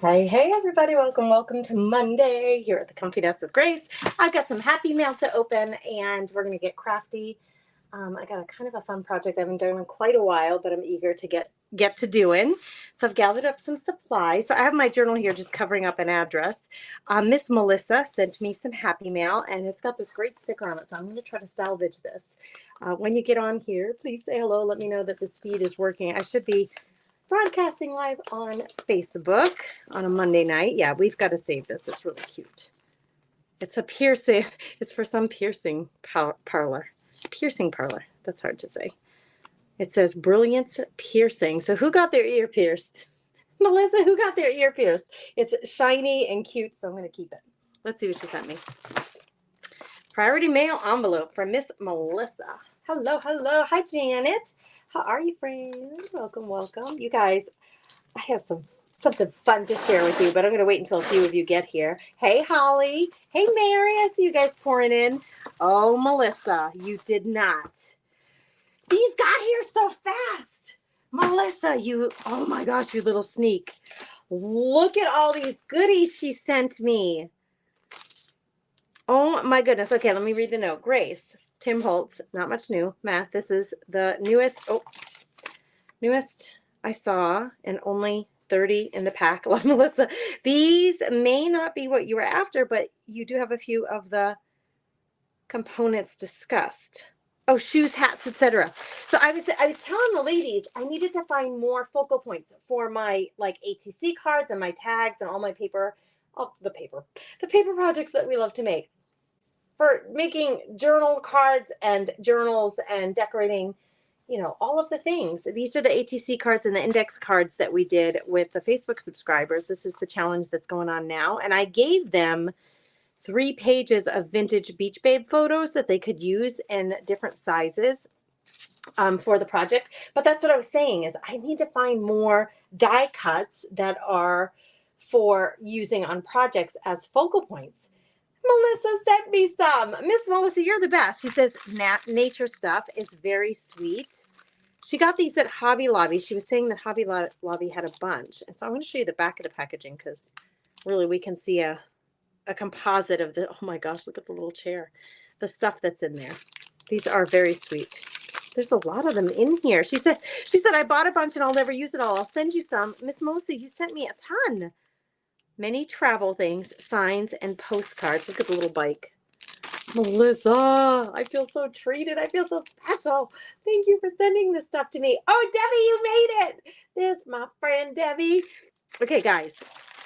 Hey, everybody. Welcome to Monday here at the Comfy Desk with Grace. I've got some happy mail to open and we're going to get crafty. I got a kind of a fun project I haven't done in quite a while, but I'm eager to get to doing. So I've gathered up some supplies. So I have my journal here just covering up an address. Miss Melissa sent me some happy mail and it's got this great sticker on it. So I'm going to try to salvage this. When you get on here, please say hello. Let me know that this feed is working. I should be broadcasting live on Facebook on a Monday night. Yeah, we've got to save this. It's really cute. It's a piercing. It's for some piercing parlor. Piercing parlor. That's hard to say. It says Brilliance Piercing. So who got their ear pierced? Melissa, who got their ear pierced? It's shiny and cute, so I'm going to keep it. Let's see what she sent me. Priority mail envelope from Miss Melissa. Hello. Hi, Janet. How are you, friends? Welcome. You guys, I have something fun to share with you, but I'm going to wait until a few of you get here. Hey, Holly. Hey, Mary. I see you guys pouring in. Oh, Melissa, you did not. These got here so fast. Melissa, oh my gosh, you little sneak. Look at all these goodies she sent me. Oh my goodness. Okay, let me read the note. Grace. Tim Holtz, not much new. Math, this is the newest I saw, and only 30 in the pack. Love, Melissa. These may not be what you were after, but you do have a few of the components discussed. Oh, shoes, hats, etc. So I was telling the ladies I needed to find more focal points for my ATC cards and my tags and all my paper, the paper projects that we love to make. For making journal cards and journals and decorating, all of the things. These are the ATC cards and the index cards that we did with the Facebook subscribers. This is the challenge that's going on now. And I gave them 3 pages of vintage Beach Babe photos that they could use in different sizes for the project. But that's what I was saying is I need to find more die cuts that are for using on projects as focal points. Melissa sent me some. Miss Melissa, you're the best. She says nature stuff is very sweet. She got these at Hobby Lobby. She was saying that Hobby Lobby had a bunch. And so I'm going to show you the back of the packaging because really we can see a composite of the, oh my gosh, look at the little chair. The stuff that's in there. These are very sweet. There's a lot of them in here. She said I bought a bunch and I'll never use it all. I'll send you some. Miss Melissa, you sent me a ton. Many travel things, signs, and postcards. Look at the little bike. Melissa, I feel so treated. I feel so special. Thank you for sending this stuff to me. Oh, Debbie, you made it. There's my friend Debbie. Okay, guys,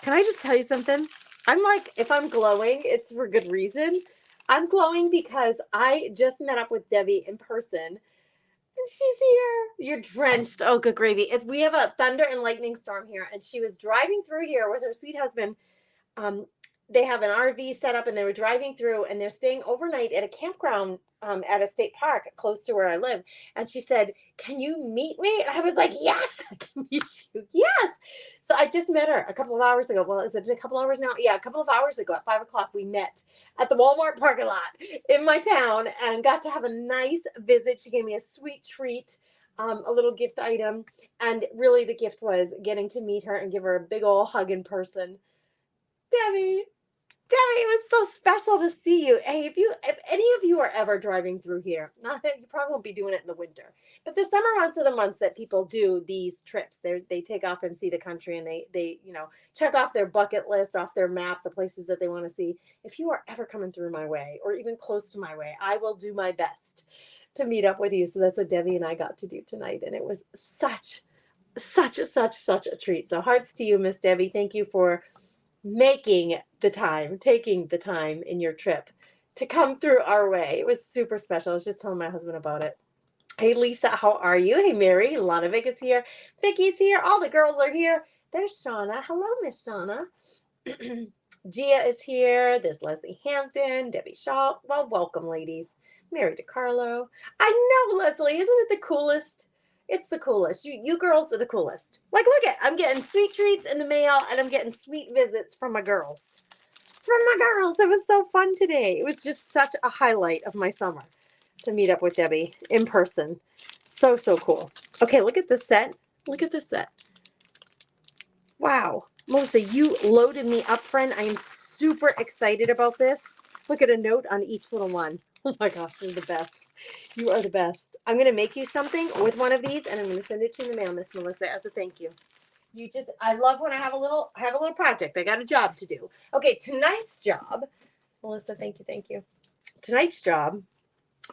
can I just tell you something? I'm like, if I'm glowing, it's for good reason. I'm glowing because I just met up with Debbie in person. And she's here. You're drenched. Oh, good gravy. We have a thunder and lightning storm here, and she was driving through here with her sweet husband. They have an RV set up, and they were driving through, and they're staying overnight at a campground at a state park close to where I live. And she said, "Can you meet me?" And I was like, "Yes, I can meet you. Yes." So I just met her a couple of hours ago. Well, is it a couple hours now? Yeah, a couple of hours ago at 5:00, we met at the Walmart parking lot in my town and got to have a nice visit. She gave me a sweet treat, a little gift item. And really the gift was getting to meet her and give her a big old hug in person. Debbie, it was so special to see you. Hey, if any of you are ever driving through here, not that you probably won't be doing it in the winter, but the summer months are the months that people do these trips. They take off and see the country, and they check off their bucket list, off their map, the places that they want to see. If you are ever coming through my way or even close to my way, I will do my best to meet up with you. So that's what Debbie and I got to do tonight, and it was such a treat. So hearts to you, Miss Debbie. Thank you for taking the time in your trip to come through our way. It was super special. I was just telling my husband about it. Hey, Lisa, how are you? Hey, Mary, Lodovic is here. Vicky's here. All the girls are here. There's Shauna. Hello, Miss Shauna. Gia is here. There's Leslie Hampton, Debbie Shaw. Well, welcome, ladies. Mary DiCarlo. I know, Leslie. Isn't it the coolest? It's the coolest. You girls are the coolest. Like, look at, I'm getting sweet treats in the mail, and I'm getting sweet visits from my girls. It was so fun today. It was just such a highlight of my summer to meet up with Debbie in person. So cool. Okay, look at this set. Wow. Melissa, you loaded me up, friend. I am super excited about this. Look at a note on each little one. Oh my gosh, you're the best. You are the best. I'm going to make you something with one of these, and I'm going to send it to you in the mail, Miss Melissa, as a thank you. I love when I have a little project. I got a job to do. Okay, tonight's job, Melissa, thank you. Tonight's job,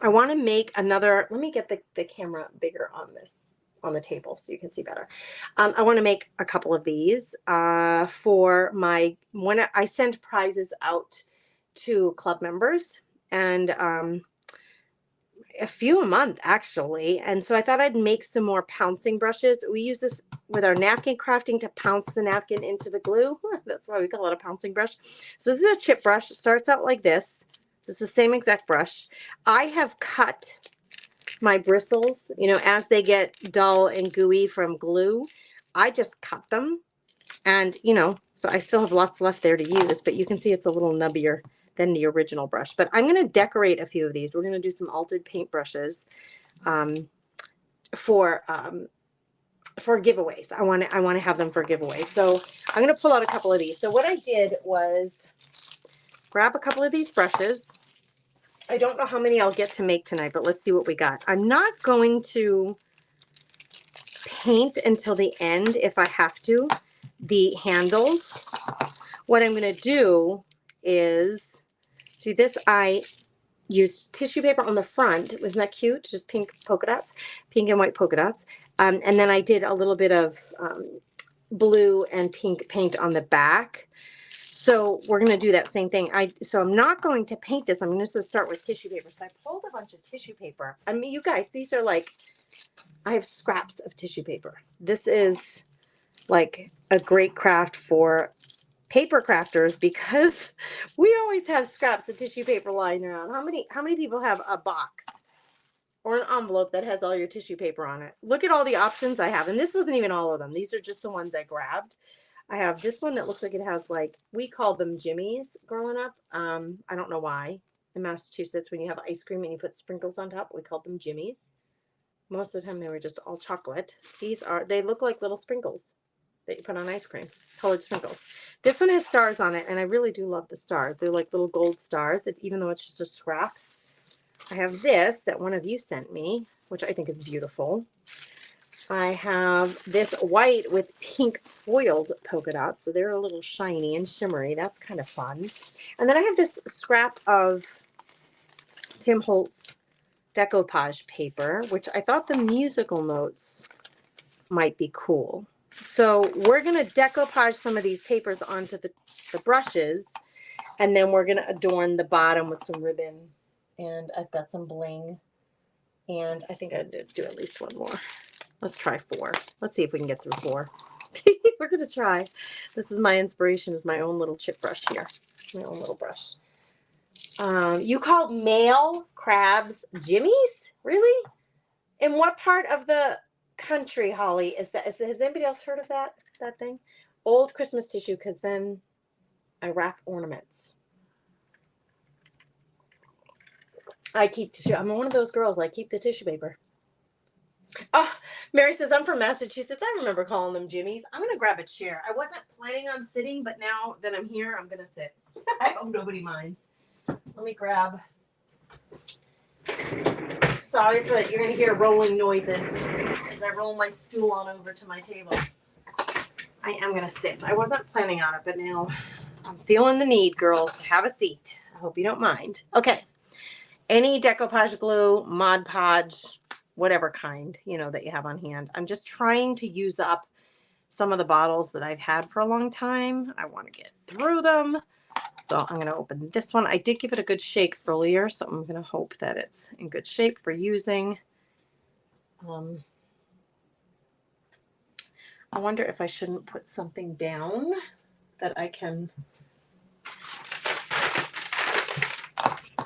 I want to make another, let me get the camera bigger on the table so you can see better. I want to make a couple of these for when I send prizes out to club members, and a few a month actually. And so I thought I'd make some more pouncing brushes. We use this with our napkin crafting to pounce the napkin into the glue. That's why we call it a pouncing brush. So this is a chip brush. It starts out like this. It's the same exact brush. I have cut my bristles, as they get dull and gooey from glue. I just cut them, and so I still have lots left there to use, but you can see it's a little nubbier than the original brush. But I'm going to decorate a few of these. We're going to do some altered paint brushes for giveaways. I want to have them for giveaways. So I'm going to pull out a couple of these. So what I did was grab a couple of these brushes. I don't know how many I'll get to make tonight, but let's see what we got. I'm not going to paint until the end if I have to, the handles. What I'm going to do is, see this, I used tissue paper on the front. Wasn't that cute? Just pink polka dots, pink and white polka dots. And then I did a little bit of blue and pink paint on the back. So we're going to do that same thing. So I'm not going to paint this. I'm going to start with tissue paper. So I pulled a bunch of tissue paper. I mean, you guys, these are like, I have scraps of tissue paper. This is like a great craft for paper crafters because we always have scraps of tissue paper lying around. How many people have a box or an envelope that has all your tissue paper on it? Look at all the options I have. And this wasn't even all of them. These are just the ones I grabbed. I have this one that looks like it has, like, we called them jimmies growing up. I don't know why. In Massachusetts, when you have ice cream and you put sprinkles on top, we called them jimmies. Most of the time they were just all chocolate. They look like little sprinkles that you put on ice cream, colored sprinkles. This one has stars on it, and I really do love the stars. They're like little gold stars, even though it's just a scrap. I have this that one of you sent me, which I think is beautiful. I have this white with pink foiled polka dots, so they're a little shiny and shimmery. That's kind of fun. And then I have this scrap of Tim Holtz decoupage paper, which I thought the musical notes might be cool. So we're going to decoupage some of these papers onto the brushes, and then we're going to adorn the bottom with some ribbon. And I've got some bling, and I think I did do at least one more. Let's try 4. Let's see if we can get through 4. We're going to try. This is my inspiration, is my own little chip brush here. My own little brush. You called male crabs jimmies? Really? In what part of the country, Holly, is that? Has anybody else heard of that thing? Old Christmas tissue, because then I wrap ornaments. I keep tissue. I'm one of those girls. I keep the tissue paper. Oh, Mary says, I'm from Massachusetts. I remember calling them jimmies. I'm going to grab a chair. I wasn't planning on sitting, but now that I'm here, I'm going to sit. I hope nobody minds. Let me grab. Sorry for that. You're going to hear rolling noises as I roll my stool on over to my table. I am going to sit. I wasn't planning on it, but now I'm feeling the need, girls, to have a seat. I hope you don't mind. Okay. Any decoupage glue, Mod Podge, whatever kind, that you have on hand. I'm just trying to use up some of the bottles that I've had for a long time. I want to get through them. So I'm going to open this one. I did give it a good shake earlier, so I'm going to hope that it's in good shape for using. I wonder if I shouldn't put something down that I can.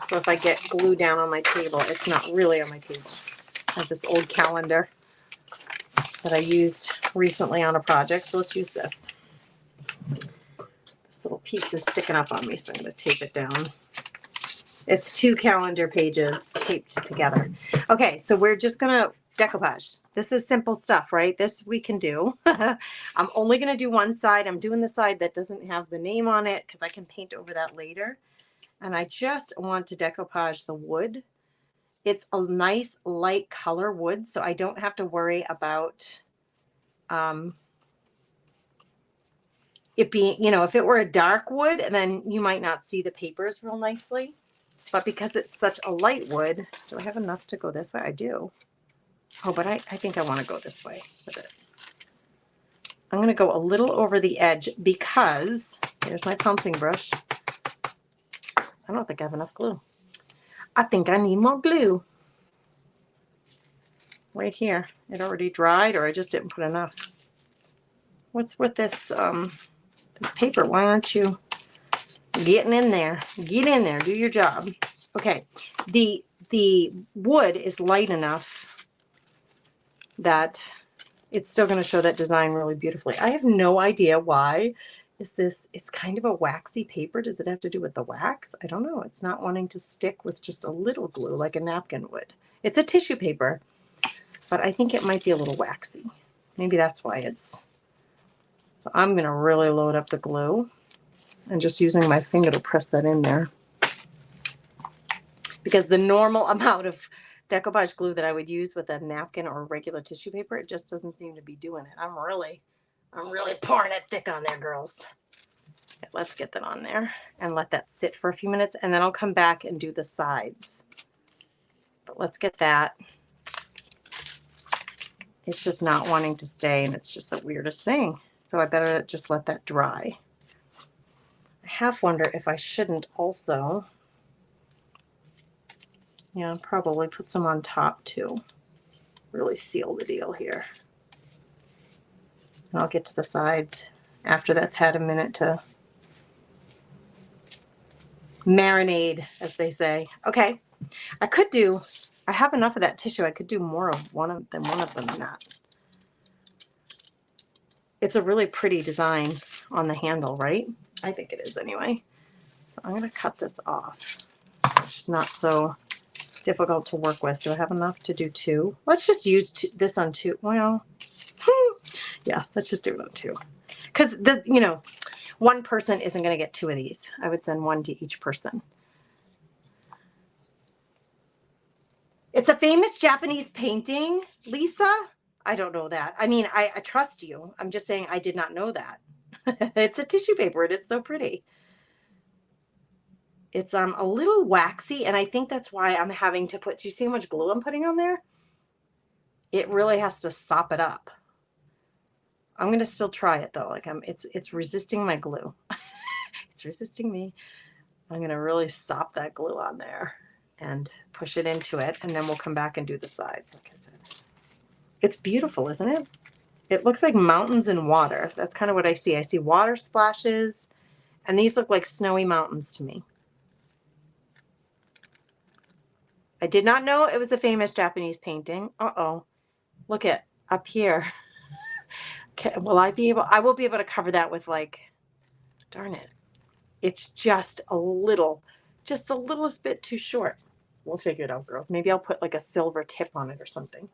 So if I get glue down on my table, it's not really on my table. I have this old calendar that I used recently on a project, so let's use this. This little piece is sticking up on me, so I'm going to tape it down. It's 2 calendar pages taped together. Okay, so we're just going to decoupage. This is simple stuff, right? This we can do. I'm only going to do one side. I'm doing the side that doesn't have the name on it because I can paint over that later. And I just want to decoupage the wood. It's a nice light color wood, so I don't have to worry about it being, you know, if it were a dark wood, then you might not see the papers real nicely. But because it's such a light wood, do I have enough to go this way? I do. Oh, but I think I want to go this way with it. I'm going to go a little over the edge because, here's my pouncing brush. I don't think I have enough glue. I think I need more glue. Right here. It already dried, or I just didn't put enough. What's with this, this paper? Why aren't you getting in there? Get in there. Do your job. Okay. The wood is light enough that it's still going to show that design really beautifully. I have no idea why. Is this, it's kind of a waxy paper. Does it have to do with the wax? I don't know. It's not wanting to stick with just a little glue like a napkin would. It's a tissue paper, but I think it might be a little waxy. Maybe that's why it's. So I'm going to really load up the glue and just using my finger to press that in there. Because the normal amount of decoupage glue that I would use with a napkin or regular tissue paper, it just doesn't seem to be doing it. I'm really pouring it thick on there, girls. Okay, let's get that on there and let that sit for a few minutes, and then I'll come back and do the sides. But let's get that. It's just not wanting to stay, and it's just the weirdest thing. So I better just let that dry. I half wonder if I shouldn't also, yeah, probably put some on top too. Really seal the deal here. And I'll get to the sides after that's had a minute to marinade, as they say. Okay, I have enough of that tissue. I could do more of one of them than that. It's a really pretty design on the handle, right? I think it is anyway. So I'm going to cut this off. So it's just not so difficult to work with. Do I have enough to do two? Let's just use this on two. Well, yeah, let's just do it on two. Because, you know, one person isn't going to get two of these. I would send one to each person. It's a famous Japanese painting, Lisa. I don't know that. I mean, I trust you. I'm just saying I did not know that. It's a tissue paper. It is so pretty. It's a little waxy, and I think that's why I'm having to put, do you see how much glue I'm putting on there? It really has to sop it up. I'm going to still try it though. Like it's resisting my glue. It's resisting me. I'm going to really sop that glue on there and push it into it, and then we'll come back and do the sides, like I said. It's beautiful, isn't it? It looks like mountains and water. That's kind of what I see. I see water splashes, and these look like snowy mountains to me. I did not know it was a famous Japanese painting. Uh-oh. Look at up here. Okay, will I be able, I will be able to cover that with like, darn it. It's just the littlest bit too short. We'll figure it out, girls. Maybe I'll put like a silver tip on it or something.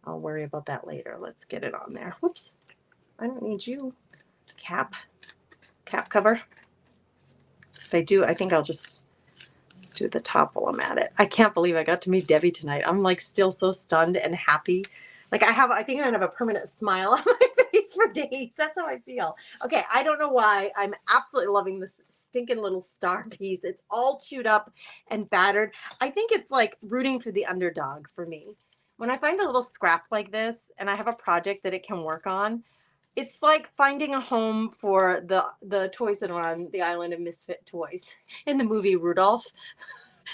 I'll worry about that later. Let's get it on there. Whoops. I don't need you. Cap cover. But I think I'll just do the top while I'm at it. I can't believe I got to meet Debbie tonight. I'm like still so stunned and happy. Like I think I'm gonna have a permanent smile on my face for days. That's how I feel. Okay, I don't know why. I'm absolutely loving this stinking little star piece. It's all chewed up and battered. I think it's like rooting for the underdog for me. When I find a little scrap like this and I have a project that it can work on, it's like finding a home for the toys that are on the island of misfit toys in the movie Rudolph.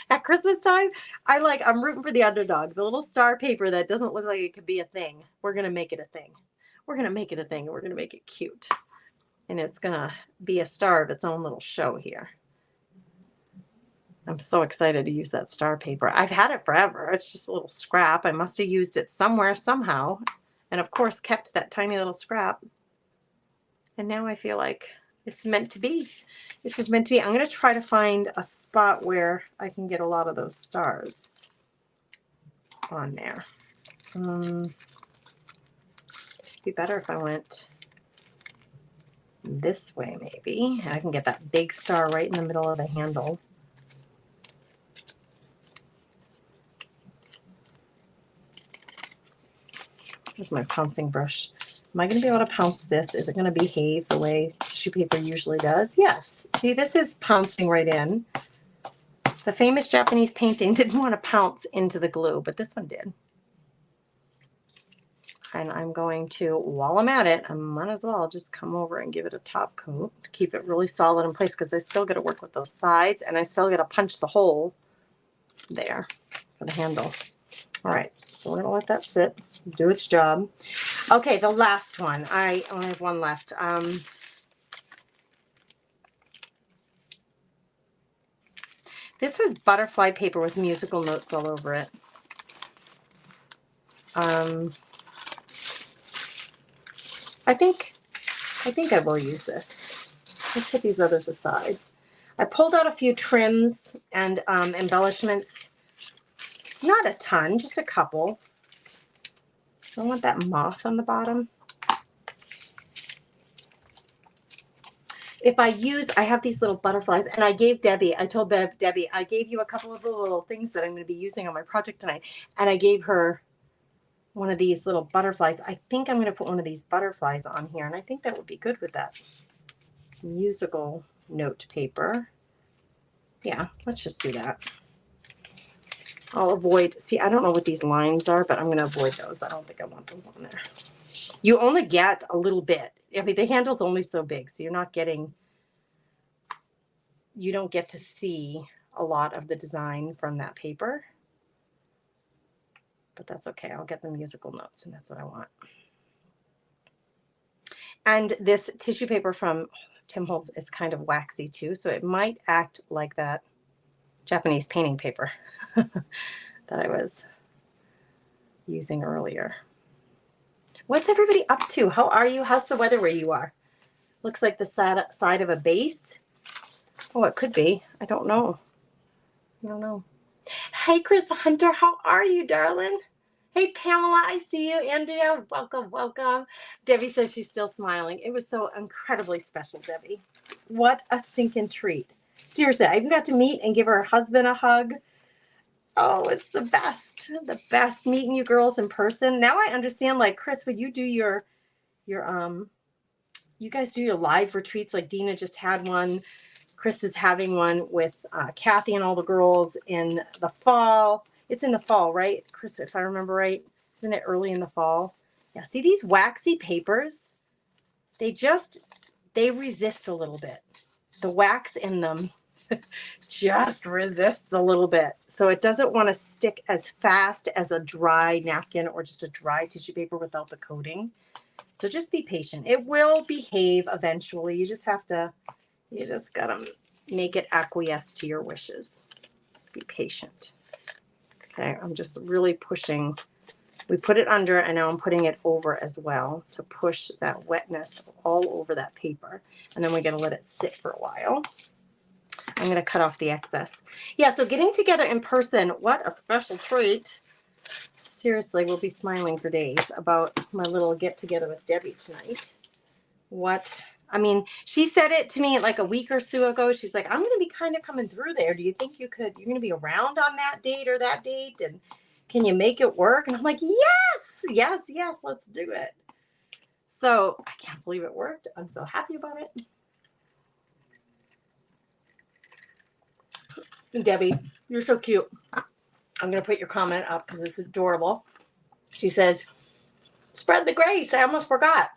At Christmas time, I'm rooting for the underdog. The little star paper that doesn't look like it could be a thing. We're going to make it a thing. We're going to make it a thing, and we're going to make it cute. And it's going to be a star of its own little show here. I'm so excited to use that star paper. I've had it forever. It's just a little scrap. I must have used it somewhere, somehow. And of course, kept that tiny little scrap. And now I feel like it's meant to be. It's just meant to be. I'm going to try to find a spot where I can get a lot of those stars. on there. It'd be better if I went this way, maybe. I can get that big star right in the middle of the handle. Here's my pouncing brush. Am I going to be able to pounce this? Is it going to behave the way tissue paper usually does? Yes. See, this is pouncing right in. The famous Japanese painting didn't want to pounce into the glue, but this one did. And I'm going to, while I'm at it, I might as well just come over and give it a top coat to keep it really solid in place, because I still got to work with those sides, and I still got to punch the hole there for the handle. All right, so we're going to let that sit, do its job. Okay, the last one. I only have one left. This is butterfly paper with musical notes all over it. I think I will use this. Let's put these others aside. I pulled out a few trims and embellishments. Not a ton, just a couple. I want that moth on the bottom. If I use, I have these little butterflies, and I gave Debbie, I told Debbie, I gave you a couple of the little things that I'm going to be using on my project tonight, and I gave her one of these little butterflies. I think I'm going to put one of these butterflies on here, and I think that would be good with that musical note paper. Yeah, let's just do that. I'll avoid, see, I don't know what these lines are, but I'm going to avoid those. I don't think I want those on there. You only get a little bit. I mean, the handle's only so big, so you're not getting, you don't get to see a lot of the design from that paper. But that's okay. I'll get the musical notes, and that's what I want. And this tissue paper from Tim Holtz is kind of waxy too, so it might act like that Japanese painting paper that I was using earlier. What's everybody up to? How are you? How's the weather where you are? Looks like the side of a base. Oh, it could be. I don't know. I don't know. Hey, Chris Hunter, how are you, darling? Hey, Pamela, I see you. Andrea, welcome, welcome. Debbie says she's still smiling. It was so incredibly special, Debbie. What a stinking treat. Seriously, I even got to meet and give her husband a hug. Oh, it's the best meeting you girls in person. Now I understand, like, Chris, when you do you guys do your live retreats, like Dina just had one. Chris is having one with Kathy and all the girls in the fall. It's in the fall, right, Chris, if I remember right? Isn't it early in the fall? Yeah, see these waxy papers? They resist a little bit. The wax in them just resists a little bit. So it doesn't want to stick as fast as a dry napkin or just a dry tissue paper without the coating. So just be patient. It will behave eventually. You just gotta make it acquiesce to your wishes. Be patient. Okay, I'm just really pushing. We put it under, and now I'm putting it over as well to push that wetness all over that paper. And then we're going to let it sit for a while. I'm going to cut off the excess. Yeah, so getting together in person, what a special treat. Seriously, we'll be smiling for days about my little get together with Debbie tonight. I mean, she said it to me like a week or so ago. She's like, I'm going to be kind of coming through there. Do you think you're going to be around on that date or that date? And can you make it work? And I'm like, yes, let's do it. So I can't believe it worked. I'm so happy about it. Debbie, you're so cute. I'm going to put your comment up because it's adorable. She says, spread the grace. I almost forgot.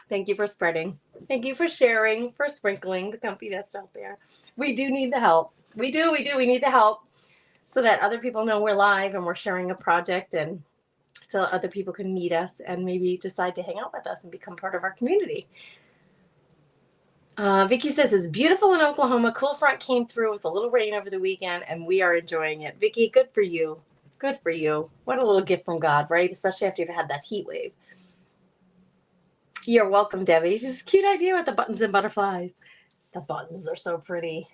Thank you for spreading. Thank you for sharing, for sprinkling the comfy dust out there. We do need the help. We do. We need the help so that other people know we're live and we're sharing a project, and so other people can meet us and maybe decide to hang out with us and become part of our community. Vicki says it's beautiful in Oklahoma. Cool front came through with a little rain over the weekend, and we are enjoying it. Vicki, good for you. Good for you. What a little gift from God, right? Especially after you've had that heat wave. You're welcome, Debbie. It's just a cute idea with the buttons and butterflies. The buttons are so pretty.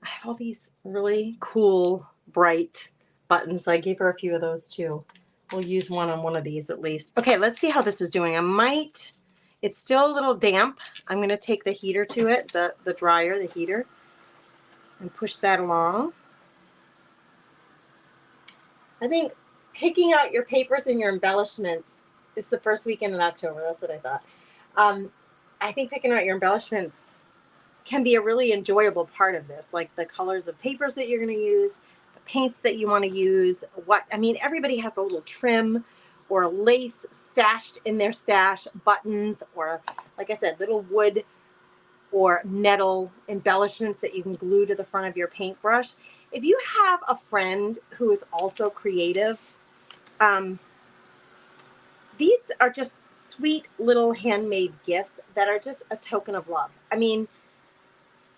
I have all these really cool, bright buttons. I gave her a few of those too. We'll use one on one of these at least. Okay, let's see how this is doing. It's still a little damp. I'm going to take the heater to it, the dryer, the heater, and push that along. I think picking out your papers and your embellishments, it's the first weekend in October. That's what I thought. I think picking out your embellishments can be a really enjoyable part of this, like the colors of papers that you're going to use, the paints that you want to use. Everybody has a little trim or lace stashed in their stash, buttons, or like I said, little wood or metal embellishments that you can glue to the front of your paintbrush. If you have a friend who is also creative, these are just sweet little handmade gifts that are just a token of love. I mean,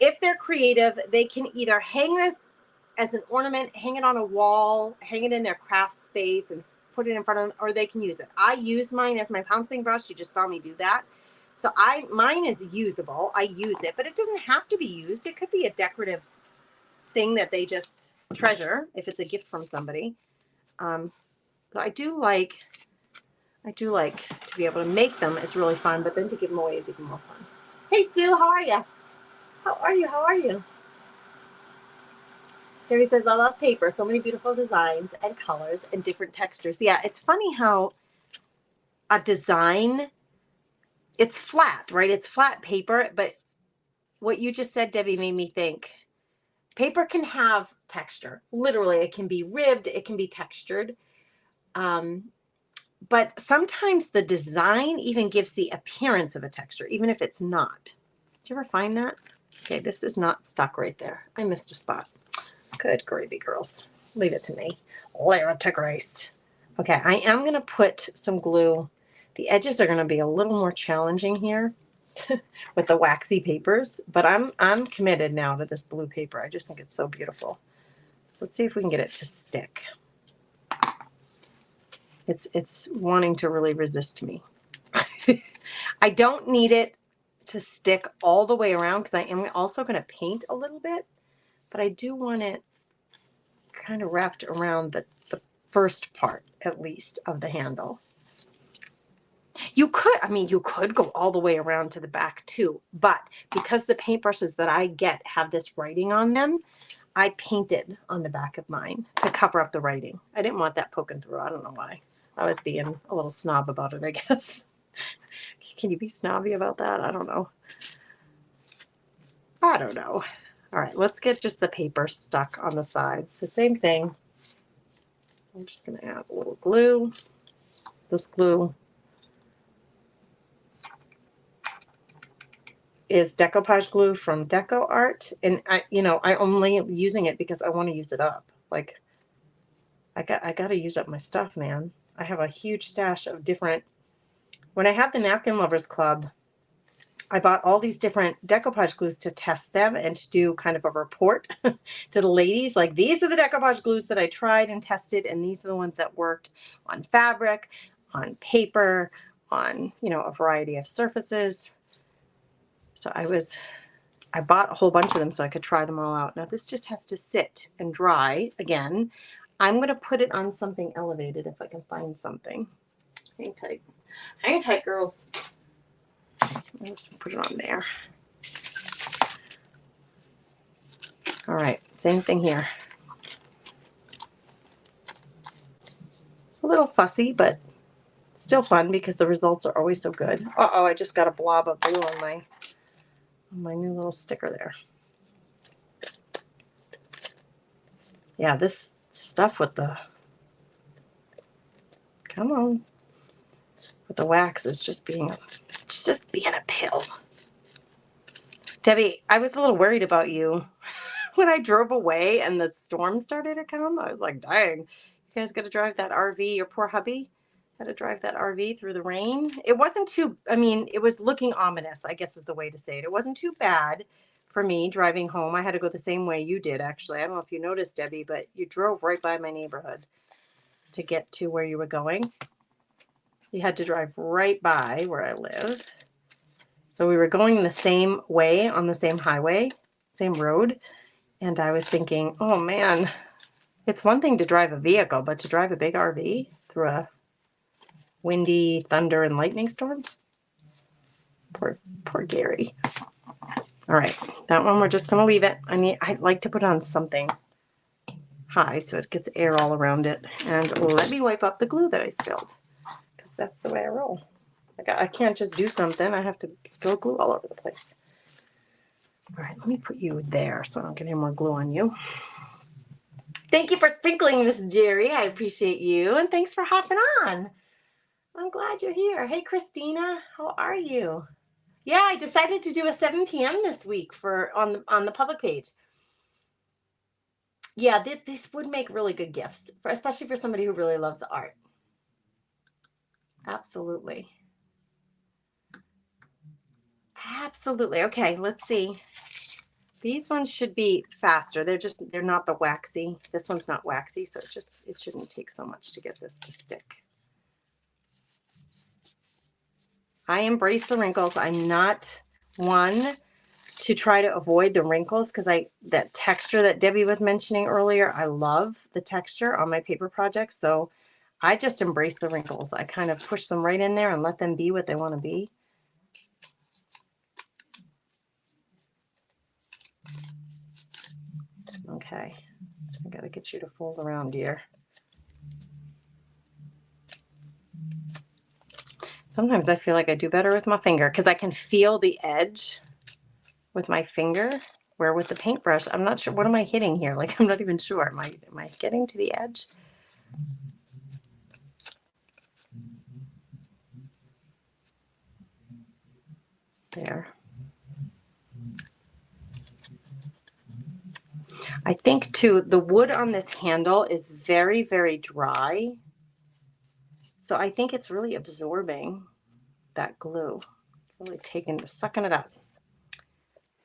if they're creative, they can either hang this as an ornament, hang it on a wall, hang it in their craft space and put it in front of them, or they can use it. I use mine as my pouncing brush. You just saw me do that. So mine is usable. I use it, but it doesn't have to be used. It could be a decorative thing that they just treasure if it's a gift from somebody. So I do like to be able to make them. It's really fun, but then to give them away is even more fun. Hey Sue, how are you? How are you? Terry says, I love paper. So many beautiful designs and colors and different textures. Yeah, it's funny how a design, it's flat, right? It's flat paper, but what you just said, Debbie, made me think. Paper can have texture. Literally, it can be ribbed, it can be textured. But sometimes the design even gives the appearance of a texture, even if it's not. Did you ever find that? Okay, this is not stuck right there. I missed a spot. Good gravy, girls. Leave it to me. Leave it to Grace. Okay, I am going to put some glue. The edges are going to be a little more challenging here with the waxy papers, but I'm committed now to this blue paper. I just think it's so beautiful. Let's see if we can get it to stick. It's wanting to really resist me. I don't need it to stick all the way around because I am also going to paint a little bit, but I do want it kind of wrapped around the first part, at least, of the handle. You could go all the way around to the back too, but because the paintbrushes that I get have this writing on them, I painted on the back of mine to cover up the writing. I didn't want that poking through. I don't know why. I was being a little snob about it, I guess. Can you be snobby about that? I don't know. All right, let's get just the paper stuck on the sides. So same thing. I'm just going to add a little glue. This glue is decoupage glue from Deco Art, and I only using it because I want to use it up. Like, I got to use up my stuff, man. I have a huge stash of different. When I had the Napkin Lovers Club, I bought all these different decoupage glues to test them and to do kind of a report to the ladies. Like, these are the decoupage glues that I tried and tested, and these are the ones that worked on fabric, on paper, on a variety of surfaces. So I bought a whole bunch of them so I could try them all out. Now this just has to sit and dry again. I'm going to put it on something elevated if I can find something. Hang tight. Hang tight, girls. I'll just put it on there. All right, same thing here. A little fussy, but still fun because the results are always so good. Uh-oh, I just got a blob of glue on my new little sticker there. Yeah, this stuff with the with the wax is just being a pill. Debbie, I was a little worried about you when I drove away and the storm started to come. I was like, dang, you guys got to drive that RV. Your poor hubby had to drive that RV through the rain. It wasn't it was looking ominous, I guess is the way to say it. It wasn't too bad for me driving home. I had to go the same way you did, actually. I don't know if you noticed, Debbie, but you drove right by my neighborhood to get to where you were going. You had to drive right by where I live. So we were going the same way on the same highway, same road. And I was thinking, oh man, It's one thing to drive a vehicle, but to drive a big RV through a windy thunder and lightning storm? Poor Gary. All right, that one we're just gonna leave it. I'd like to put on something high so it gets air all around it. And let me wipe up the glue that I spilled, because that's the way I roll. I can't just do something. I have to spill glue all over the place. All right, let me put you there so I don't get any more glue on you. Thank you for sprinkling, Miss Jerry. I appreciate you. And thanks for hopping on. I'm glad you're here. Hey, Christina, how are you? Yeah, I decided to do a 7 p.m. this week on the public page. Yeah, this would make really good gifts, especially for somebody who really loves art. Absolutely. Absolutely. Okay, let's see. These ones should be faster. They're not the waxy. This one's not waxy, so it shouldn't take so much to get this to stick. I embrace the wrinkles. I'm not one to try to avoid the wrinkles, because that texture that Debbie was mentioning earlier, I love the texture on my paper projects. So I just embrace the wrinkles. I kind of push them right in there and let them be what they want to be. Okay, I got to get you to fold around, dear. Sometimes I feel like I do better with my finger, because I can feel the edge with my finger, where with the paintbrush, I'm not sure. What am I hitting here? Like, I'm not even sure. Am I getting to the edge? There. I think too, the wood on this handle is very, very dry. So I think it's really absorbing that glue. Really sucking it up,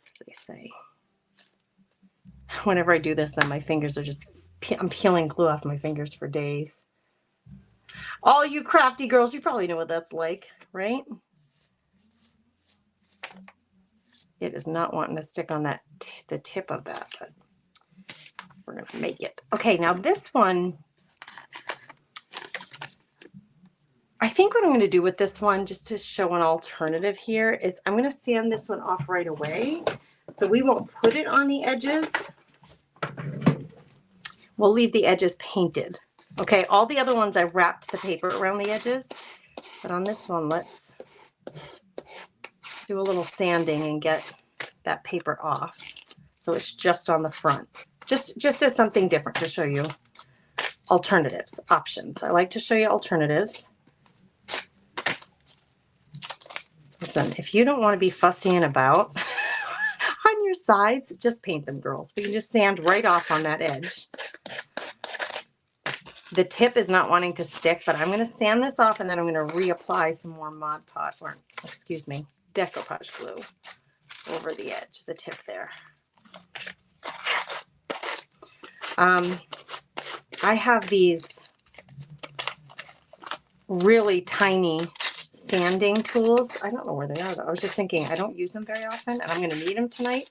as they say. Whenever I do this, then my fingers are I'm peeling glue off my fingers for days. All you crafty girls, you probably know what that's like, right? It is not wanting to stick on the tip of that, but we're going to make it. Okay, now this one, I think what I'm going to do with this one, just to show an alternative here, is I'm going to sand this one off right away. So we won't put it on the edges. We'll leave the edges painted. Okay, all the other ones I wrapped the paper around the edges, but on this one, let's do a little sanding and get that paper off. So it's just on the front. Just as something different to show you alternatives, options. I like to show you alternatives. Listen, if you don't want to be fussy and about on your sides, just paint them, girls. We can just sand right off on that edge. The tip is not wanting to stick, but I'm going to sand this off, and then I'm going to reapply some more Mod Podge, or excuse me, decoupage glue over the edge, the tip there. I have these really tiny sanding tools. I don't know where they are, though. I was just thinking I don't use them very often, and I'm going to need them tonight.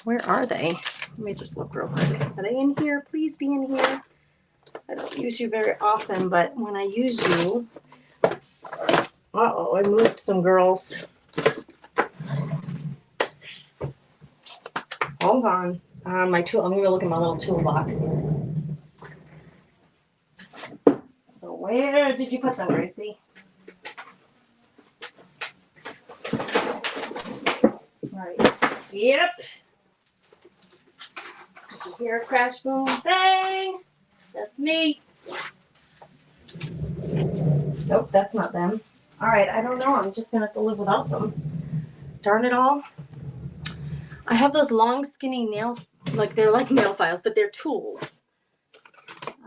Where are they? Let me just look real quick. Are they in here? Please be in here. I don't use you very often, but when I use you, uh-oh, I moved some girls. Hold on. My tool. I'm going to look at my little toolbox here. So where did you put them, Gracie? Right. Yep. Did you hear a crash, boom, bang? That's me. Nope, that's not them. All right, I don't know. I'm just going to have to live without them. Darn it all. I have those long, skinny nail, they're like nail files, but they're tools.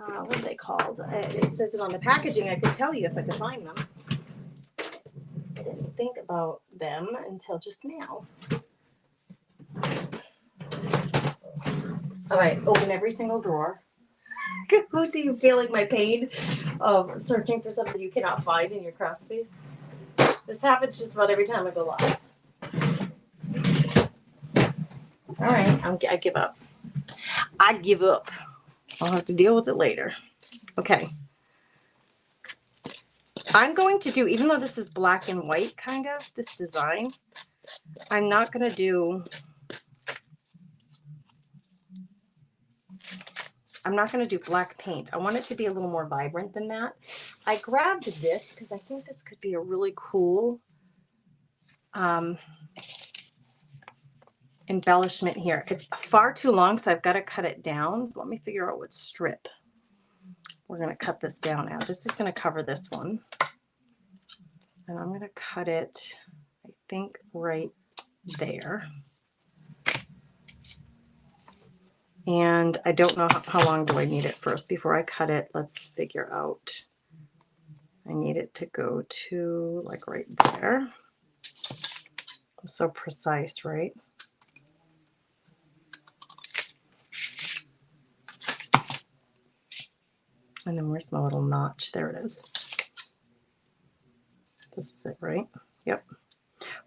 What are they called? It says it on the packaging. I could tell you if I could find them. I didn't think about them until just now. All right, open every single drawer. Who's even feeling my pain of searching for something you cannot find in your craft space? This happens just about every time I go live. All right, I give up. I give up. I'll have to deal with it later. Okay. I'm going to do, even though this is black and white kind of, this design, I'm not going to do black paint. I want it to be a little more vibrant than that. I grabbed this because I think this could be a really cool embellishment here. It's far too long, so I've got to cut it down. So let me figure out what strip we're going to cut this down at. This is going to cover this one. And I'm going to cut it, I think, right there. And I don't know how long do I need it first. Before I cut it, let's figure out. I need it to go to like right there. I'm so precise, right? And then where's my little notch? There it is. This is it, right? Yep.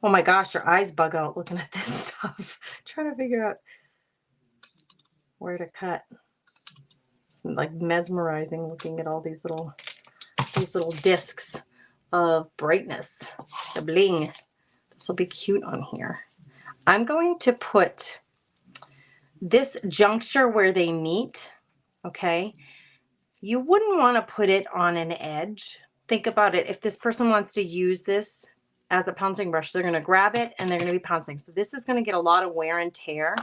Oh my gosh, your eyes bug out looking at this stuff. Trying to figure out where to cut. It's like mesmerizing looking at all these little discs of brightness, the bling. This will be cute on here. I'm going to put this juncture where they meet, okay? You wouldn't want to put it on an edge. Think about it. If this person wants to use this as a pouncing brush, they're going to grab it and they're going to be pouncing. So this is going to get a lot of wear and tear.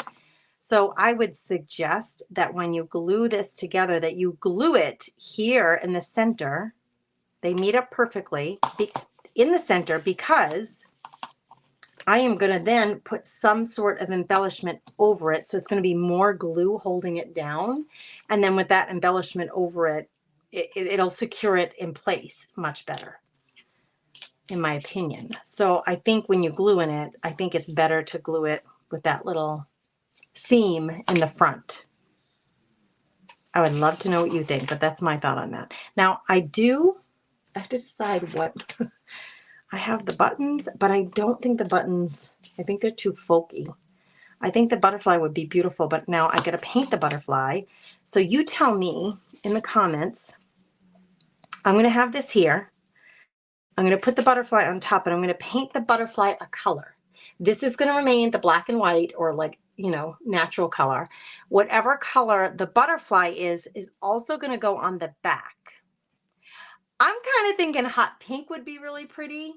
So I would suggest that when you glue this together, that you glue it here in the center. They meet up perfectly in the center, because I am going to then put some sort of embellishment over it. So it's going to be more glue holding it down. And then with that embellishment over it, it'll secure it in place much better, in my opinion. So I think when you glue in it, I think it's better to glue it with that little seam in the front. I would love to know what you think, but that's my thought on that. Now I have to decide what I have the buttons, but I don't think the buttons, I think they're too folky. I think the butterfly would be beautiful, but now I got to paint the butterfly. So you tell me in the comments. I'm going to have this here. I'm going to put the butterfly on top, and I'm going to paint the butterfly a color. This is going to remain the black and white, or like, you know, natural color. Whatever color the butterfly is also going to go on the back. I'm kind of thinking hot pink would be really pretty,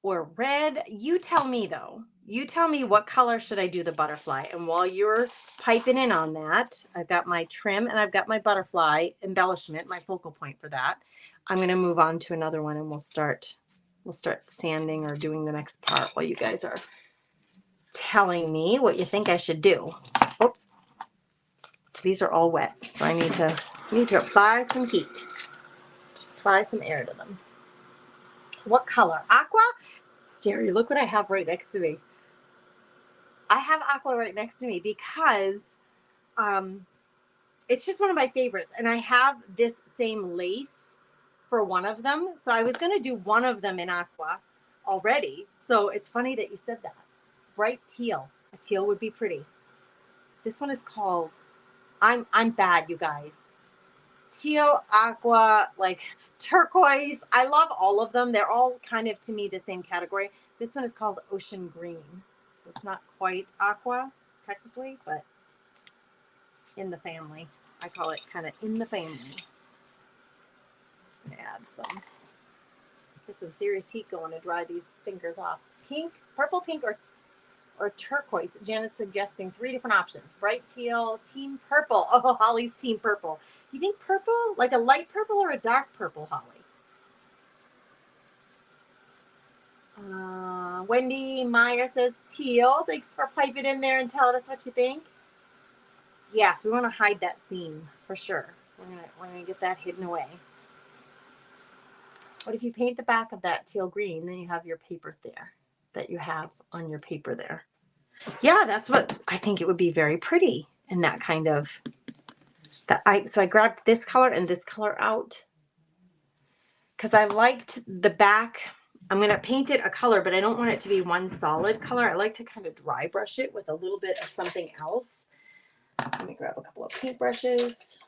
or red. You tell me though. You tell me what color should I do the butterfly. And while you're piping in on that, I've got my trim and I've got my butterfly embellishment, my focal point for that. I'm going to move on to another one, and we'll start sanding or doing the next part while you guys are telling me what you think I should do. Oops. These are all wet, so I need to apply some heat. Apply some air to them. What color? Aqua? Jerry, look what I have right next to me. I have aqua right next to me because it's just one of my favorites. And I have this same lace for one of them. So I was going to do one of them in aqua already. So it's funny that you said that. Bright teal. A teal would be pretty. This one is called, I'm bad, you guys. Teal, aqua, like turquoise. I love all of them. They're all kind of, to me, the same category. This one is called ocean green. So it's not quite aqua, technically, but in the family. I call it kind of in the family. Add some. Get some serious heat going to dry these stinkers off. Pink, purple, pink, or turquoise. Janet's suggesting 3 different options. Bright teal, team purple. Oh, Holly's team purple. You think purple? Like a light purple or a dark purple, Holly? Wendy Meyer says teal. Thanks for piping in there and telling us what you think. Yes, we want to hide that seam for sure. We're gonna get that hidden away. What if you paint the back of that teal green, then you have your paper there that you have on your paper there. Yeah, that's what I think. It would be very pretty in that kind of so I grabbed this color and this color out because I liked the back. I'm going to paint it a color, but I don't want it to be one solid color. I like to kind of dry brush it with a little bit of something else. Let me grab a couple of paint brushes.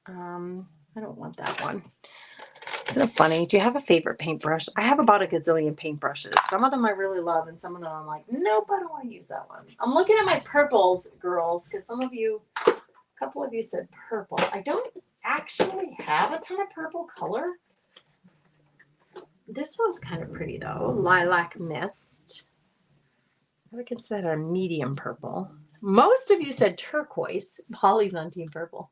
I don't want that one. Isn't it funny? Do you have a favorite paintbrush? I have about a gazillion paintbrushes. Some of them I really love, and some of them I'm like, nope, I don't want to use that one. I'm looking at my purples, girls, because a couple of you said purple. I don't actually have a ton of purple color. This one's kind of pretty though. Lilac Mist. I would consider a medium purple. Most of you said turquoise. Holly's on Team Purple.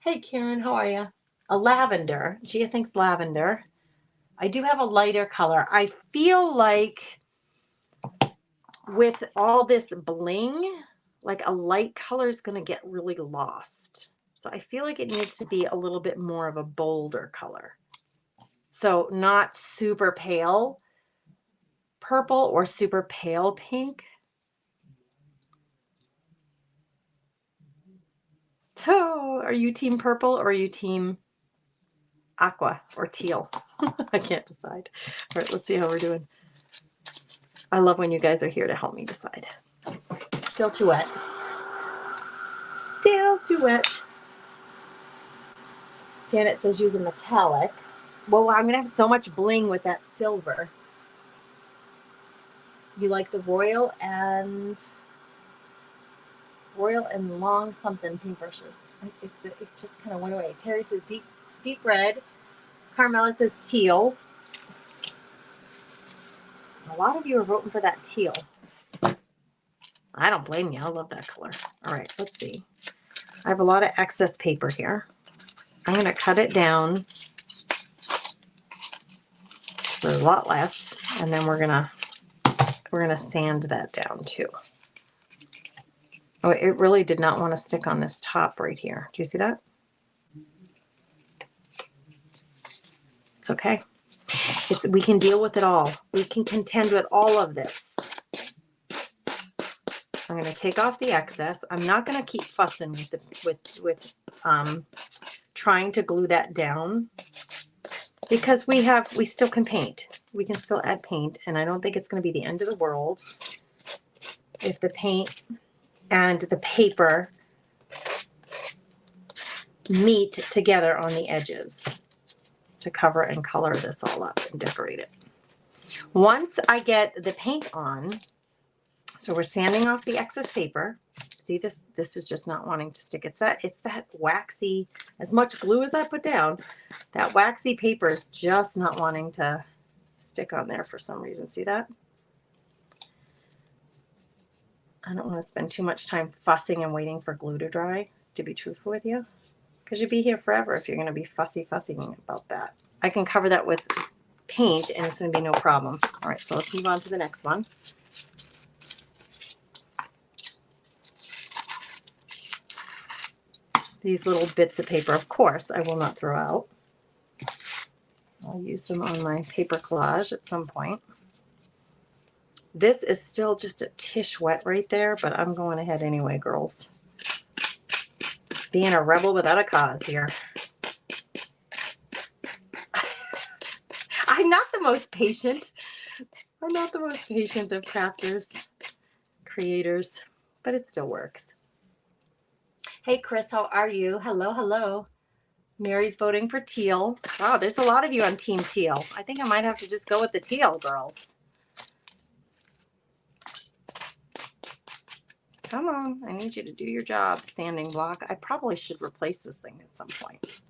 Hey, Karen, how are you? A lavender. Gia thinks lavender. I do have a lighter color. I feel like with all this bling, like a light color is going to get really lost. So I feel like it needs to be a little bit more of a bolder color. So not super pale purple or super pale pink. So are you team purple or are you team aqua or teal? I can't decide. All right, let's see how we're doing. I love when you guys are here to help me decide. Still too wet. Still too wet. Janet says use a metallic. Well, I'm going to have so much bling with that silver. You like the royal and long something paintbrushes. It just kind of went away. Terry says deep red. Carmela says teal. A lot of you are voting for that teal. I don't blame you. I love that color. All right, let's see. I have a lot of excess paper here. I'm going to cut it down for a lot less, and then we're gonna sand that down too. Oh, it really did not want to stick on this top right here. Do you see that? It's okay. We can deal with it all. We can contend with all of this. I'm going to take off the excess. I'm not going to keep fussing with trying to glue that down because we still can paint. We can still add paint, and I don't think it's going to be the end of the world if the paint and the paper meet together on the edges to cover and color this all up and decorate it. Once I get the paint on, so we're sanding off the excess paper. See this? This is just not wanting to stick. It's that waxy, as much glue as I put down, that waxy paper is just not wanting to stick on there for some reason. See that? I don't want to spend too much time fussing and waiting for glue to dry, to be truthful with you, because you'd be here forever if you're going to be fussing about that. I can cover that with paint and it's going to be no problem. All right, so let's move on to the next one. These little bits of paper, of course, I will not throw out. I'll use them on my paper collage at some point. This is still just a tish wet right there, but I'm going ahead anyway, girls. Being a rebel without a cause here. I'm not the most patient. I'm not the most patient of crafters, creators, but it still works. Hey, Chris, how are you? Hello, hello. Mary's voting for teal. Wow, there's a lot of you on Team Teal. I think I might have to just go with the teal, girls. Come on, I need you to do your job, sanding block. I probably should replace this thing at some point.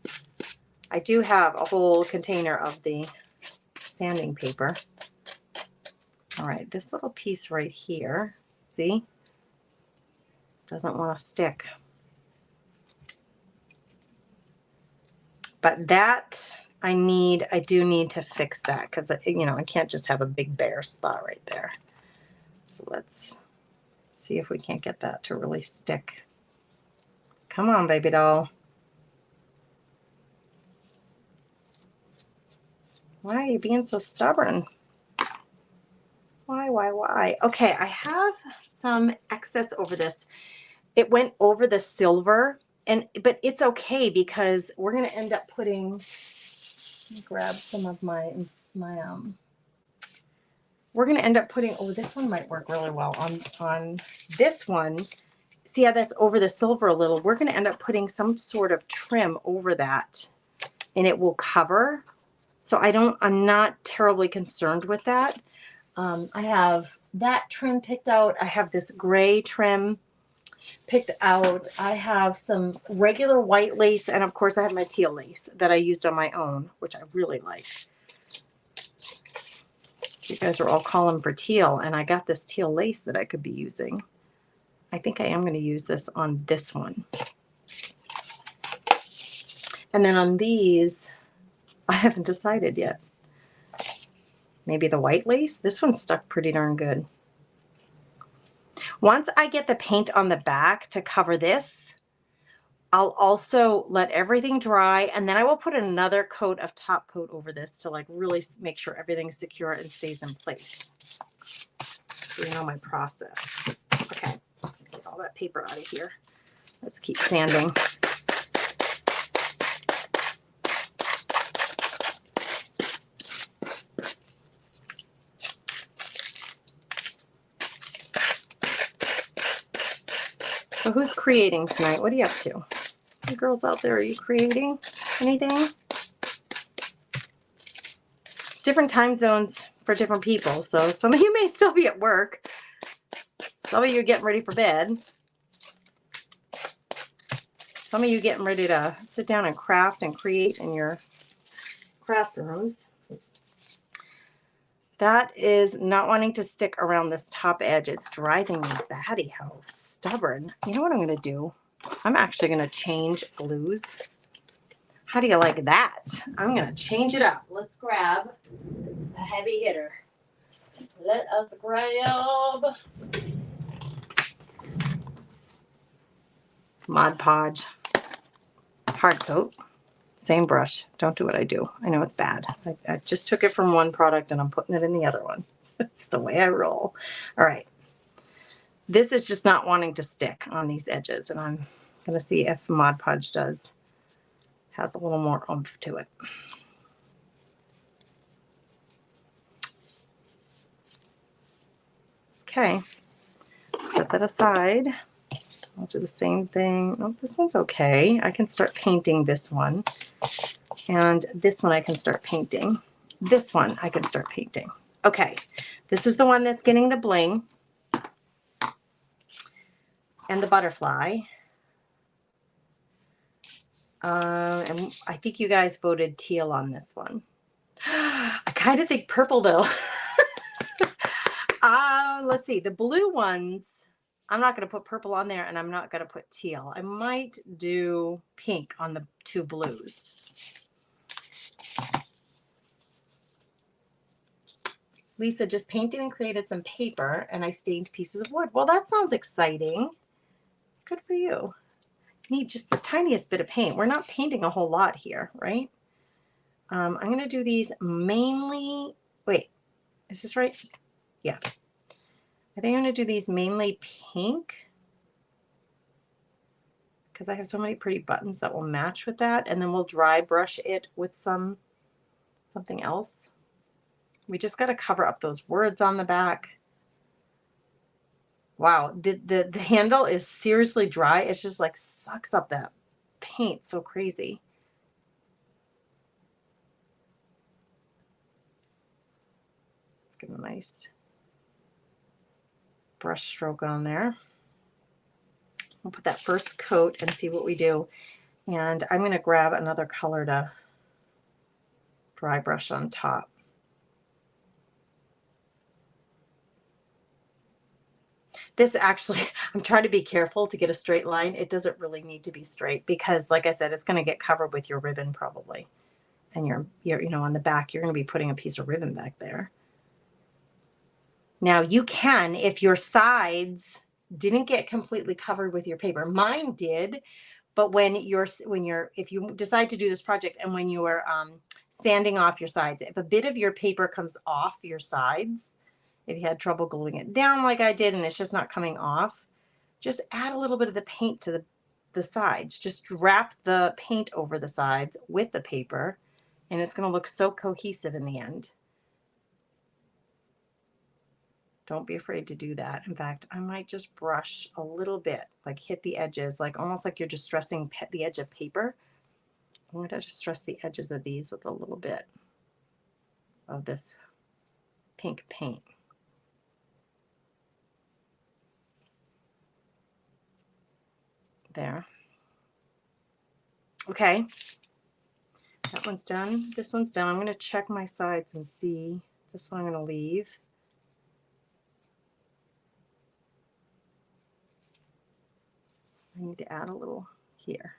I do have a whole container of the sanding paper. All right, this little piece right here, see? Doesn't want to stick. But that I do need to fix that because, you know, I can't just have a big bare spot right there. So let's see if we can't get that to really stick. Come on, baby doll. Why are you being so stubborn? Why? Okay, I have some excess over this. It went over the silver, but it's okay because we're going to end up putting, let me grab some of my we're going to end up putting, oh, this one might work really well on this one. see how that's over the silver a little? We're going to end up putting some sort of trim over that, and it will cover. So I'm not terribly concerned with that. I have that trim picked out. I have this gray trim picked out. I have some regular white lace, and of course I have my teal lace that I used on my own, which I really like. You guys are all calling for teal, and I got this teal lace that I could be using. I think I am going to use this on this one. And then on these, I haven't decided yet. Maybe the white lace. This one stuck pretty darn good. Once I get the paint on the back to cover this, I'll also let everything dry, and then I will put another coat of top coat over this to like really make sure everything's secure and stays in place. So you know my process. Okay, get all that paper out of here. Let's keep sanding. So who's creating tonight? What are you up to? You girls out there, are you creating anything? Different time zones for different people. So some of you may still be at work. Some of you are getting ready for bed. Some of you getting ready to sit down and craft and create in your craft rooms. That is not wanting to stick around this top edge. It's driving me batty. How stubborn. You know what I'm going to do? I'm actually going to change glues. How do you like that? I'm going to change it up. Let's grab a heavy hitter. Let us grab Mod Podge hard coat. Same brush. Don't do what I do. I know it's bad. I just took it from one product and I'm putting it in the other one. It's the way I roll. All right. This is just not wanting to stick on these edges, and I'm going to see if Mod Podge has a little more oomph to it. Okay. Set that aside. I'll do the same thing. Oh, this one's okay. I can start painting this one. And this one I can start painting. This one I can start painting. Okay. This is the one that's getting the bling and the butterfly. And I think you guys voted teal on this one. I kind of think purple though. Let's see. The blue ones, I'm not going to put purple on there, and I'm not going to put teal. I might do pink on the two blues. Lisa just painted and created some paper, and I stained pieces of wood. Well, that sounds exciting. Good for you. Need just the tiniest bit of paint. We're not painting a whole lot here, right? I'm going to do these mainly, wait, is this right? Yeah. I think I'm going to do these mainly pink because I have so many pretty buttons that will match with that. And then we'll dry brush it with something else. We just got to cover up those words on the back. Wow, the handle is seriously dry. It's just like sucks up that paint so crazy. Let's get a nice brush stroke on there. We'll put that first coat and see what we do. And I'm going to grab another color to dry brush on top. This actually, I'm trying to be careful to get a straight line. It doesn't really need to be straight because, like I said, it's going to get covered with your ribbon probably. And you're you know, on the back, you're going to be putting a piece of ribbon back there. Now you can, if your sides didn't get completely covered with your paper, mine did, but if you decide to do this project and when you are sanding off your sides, if a bit of your paper comes off your sides, if you had trouble gluing it down like I did and it's just not coming off, just add a little bit of the paint to the sides. Just wrap the paint over the sides with the paper, and it's going to look so cohesive in the end. Don't be afraid to do that. In fact, I might just brush a little bit, like hit the edges, like almost like you're just stressing the edge of paper. I'm going to just stress the edges of these with a little bit of this pink paint. There. Okay. That one's done. This one's done. I'm going to check my sides and see. This one I'm going to leave. I need to add a little here.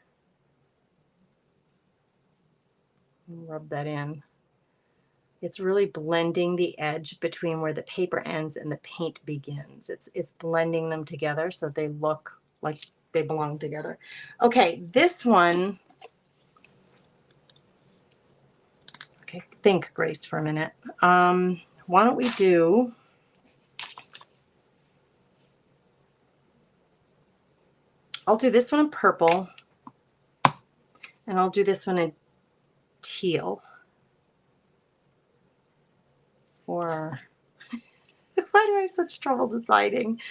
Rub that in. It's really blending the edge between where the paper ends and the paint begins. It's blending them together so they look like they belong together. Okay, this one. Okay, think, Grace, for a minute. Why don't we do... I'll do this one in purple, and I'll do this one in teal. Or why do I have such trouble deciding?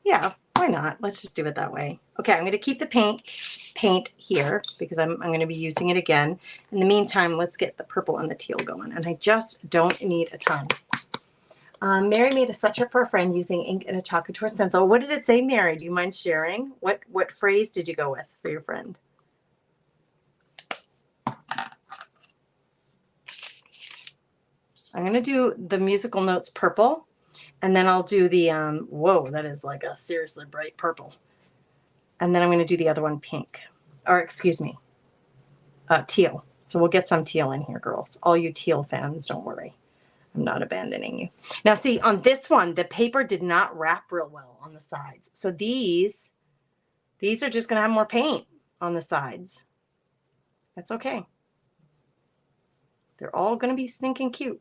Yeah, why not? Let's just do it that way. Okay, I'm going to keep the paint here because I'm going to be using it again. In the meantime, let's get the purple and the teal going. And I just don't need a ton. Mary made a sweatshirt for a friend using ink and a chalk couture stencil. What did it say, Mary? Do you mind sharing? What phrase did you go with for your friend? I'm going to do the musical notes purple, and then I'll do the, whoa, that is like a seriously bright purple. And then I'm going to do the other one pink, or excuse me, teal. So we'll get some teal in here, girls. All you teal fans, don't worry. I'm not abandoning you. Now see, on this one, the paper did not wrap real well on the sides. So these are just going to have more paint on the sides. That's okay. They're all going to be stinking cute.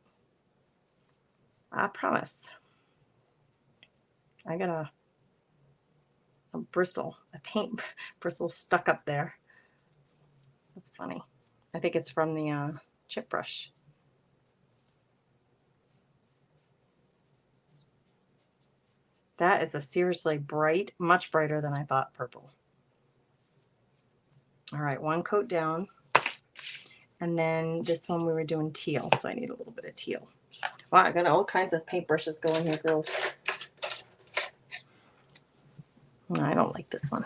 I promise. I got a bristle, a paint bristle stuck up there. That's funny. I think it's from the chip brush. That is a seriously bright, much brighter than I thought purple. All right, one coat down. And then this one we were doing teal, so I need a little bit of teal. Wow, I got all kinds of paintbrushes going here, girls. No, I don't like this one.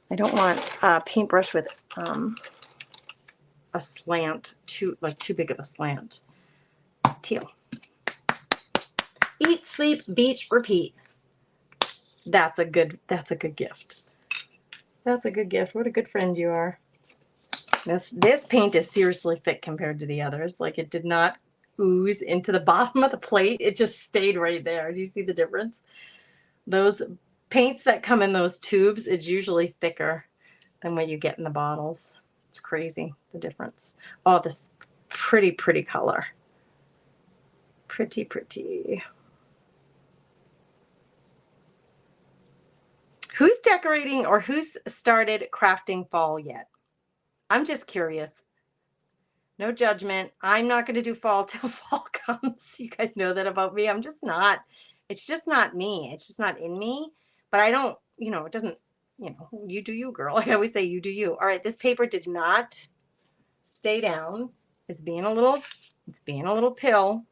I don't want a paintbrush with a slant, too big of a slant. Teal. Eat, sleep, beach, repeat. That's a good gift. That's a good gift. What a good friend you are. This paint is seriously thick compared to the others. Like, it did not ooze into the bottom of the plate. It just stayed right there. Do you see the difference? Those paints that come in those tubes is usually thicker than what you get in the bottles. It's crazy, the difference. Oh, this pretty color. Pretty. Who's decorating or who's started crafting fall yet? I'm just curious. No judgment. I'm not going to do fall till fall comes. You guys know that about me. I'm just not. It's just not me. It's just not in me. But I don't, it doesn't, you do you, girl. I always say you do you. All right, this paper did not stay down. It's being a little pill.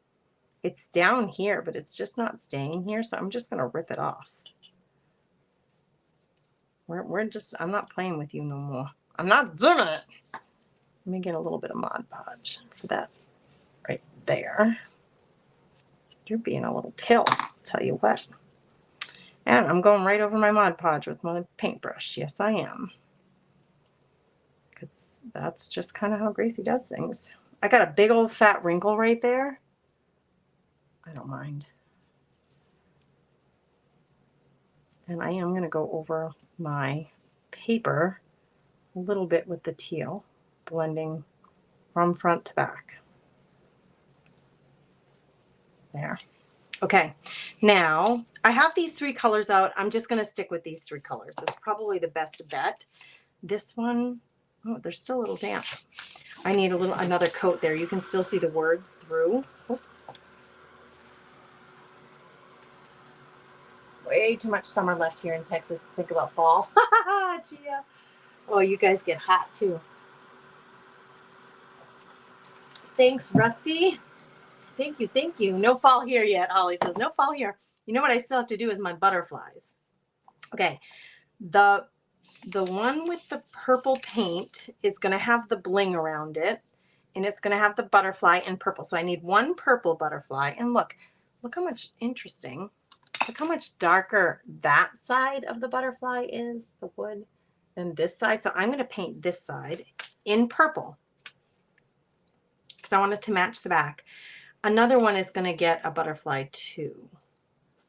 It's down here, but it's just not staying here. So I'm just going to rip it off. I'm not playing with you no more. I'm not doing it. Let me get a little bit of Mod Podge for that right there. You're being a little pill, I'll tell you what. And I'm going right over my Mod Podge with my paintbrush. Yes, I am. Because that's just kind of how Gracie does things. I got a big old fat wrinkle right there. I don't mind. And I am going to go over my paper a little bit with the teal, blending from front to back. There. Okay, now I have these 3 colors out. I'm just going to stick with these 3 colors. It's probably the best bet. This one, oh, they're still a little damp. I need another coat there. You can still see the words through. Oops. way too much summer left here in Texas to think about fall. Gia. Oh, you guys get hot too. Thanks, Rusty. Thank you, thank you. No fall here yet, Holly says. No fall here. You know what I still have to do is my butterflies. Okay, the one with the purple paint is going to have the bling around it, and it's going to have the butterfly in purple. So I need one purple butterfly. And look how much interesting. Look how much darker that side of the butterfly is, the wood, than this side. So I'm going to paint this side in purple because I want it to match the back. Another one is going to get a butterfly too.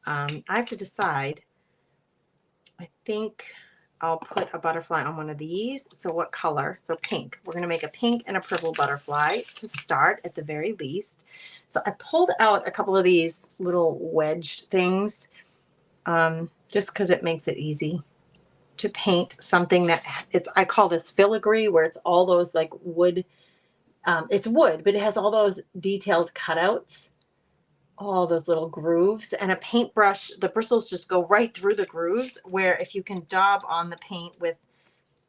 I have to decide. I think I'll put a butterfly on one of these. So what color? So pink. We're going to make a pink and a purple butterfly to start at the very least. So I pulled out a couple of these little wedged things just because it makes it easy to paint something that I call this filigree, where it's all those like wood. It's wood, but it has all those detailed cutouts, all those little grooves, and a paintbrush, the bristles just go right through the grooves, where if you can daub on the paint with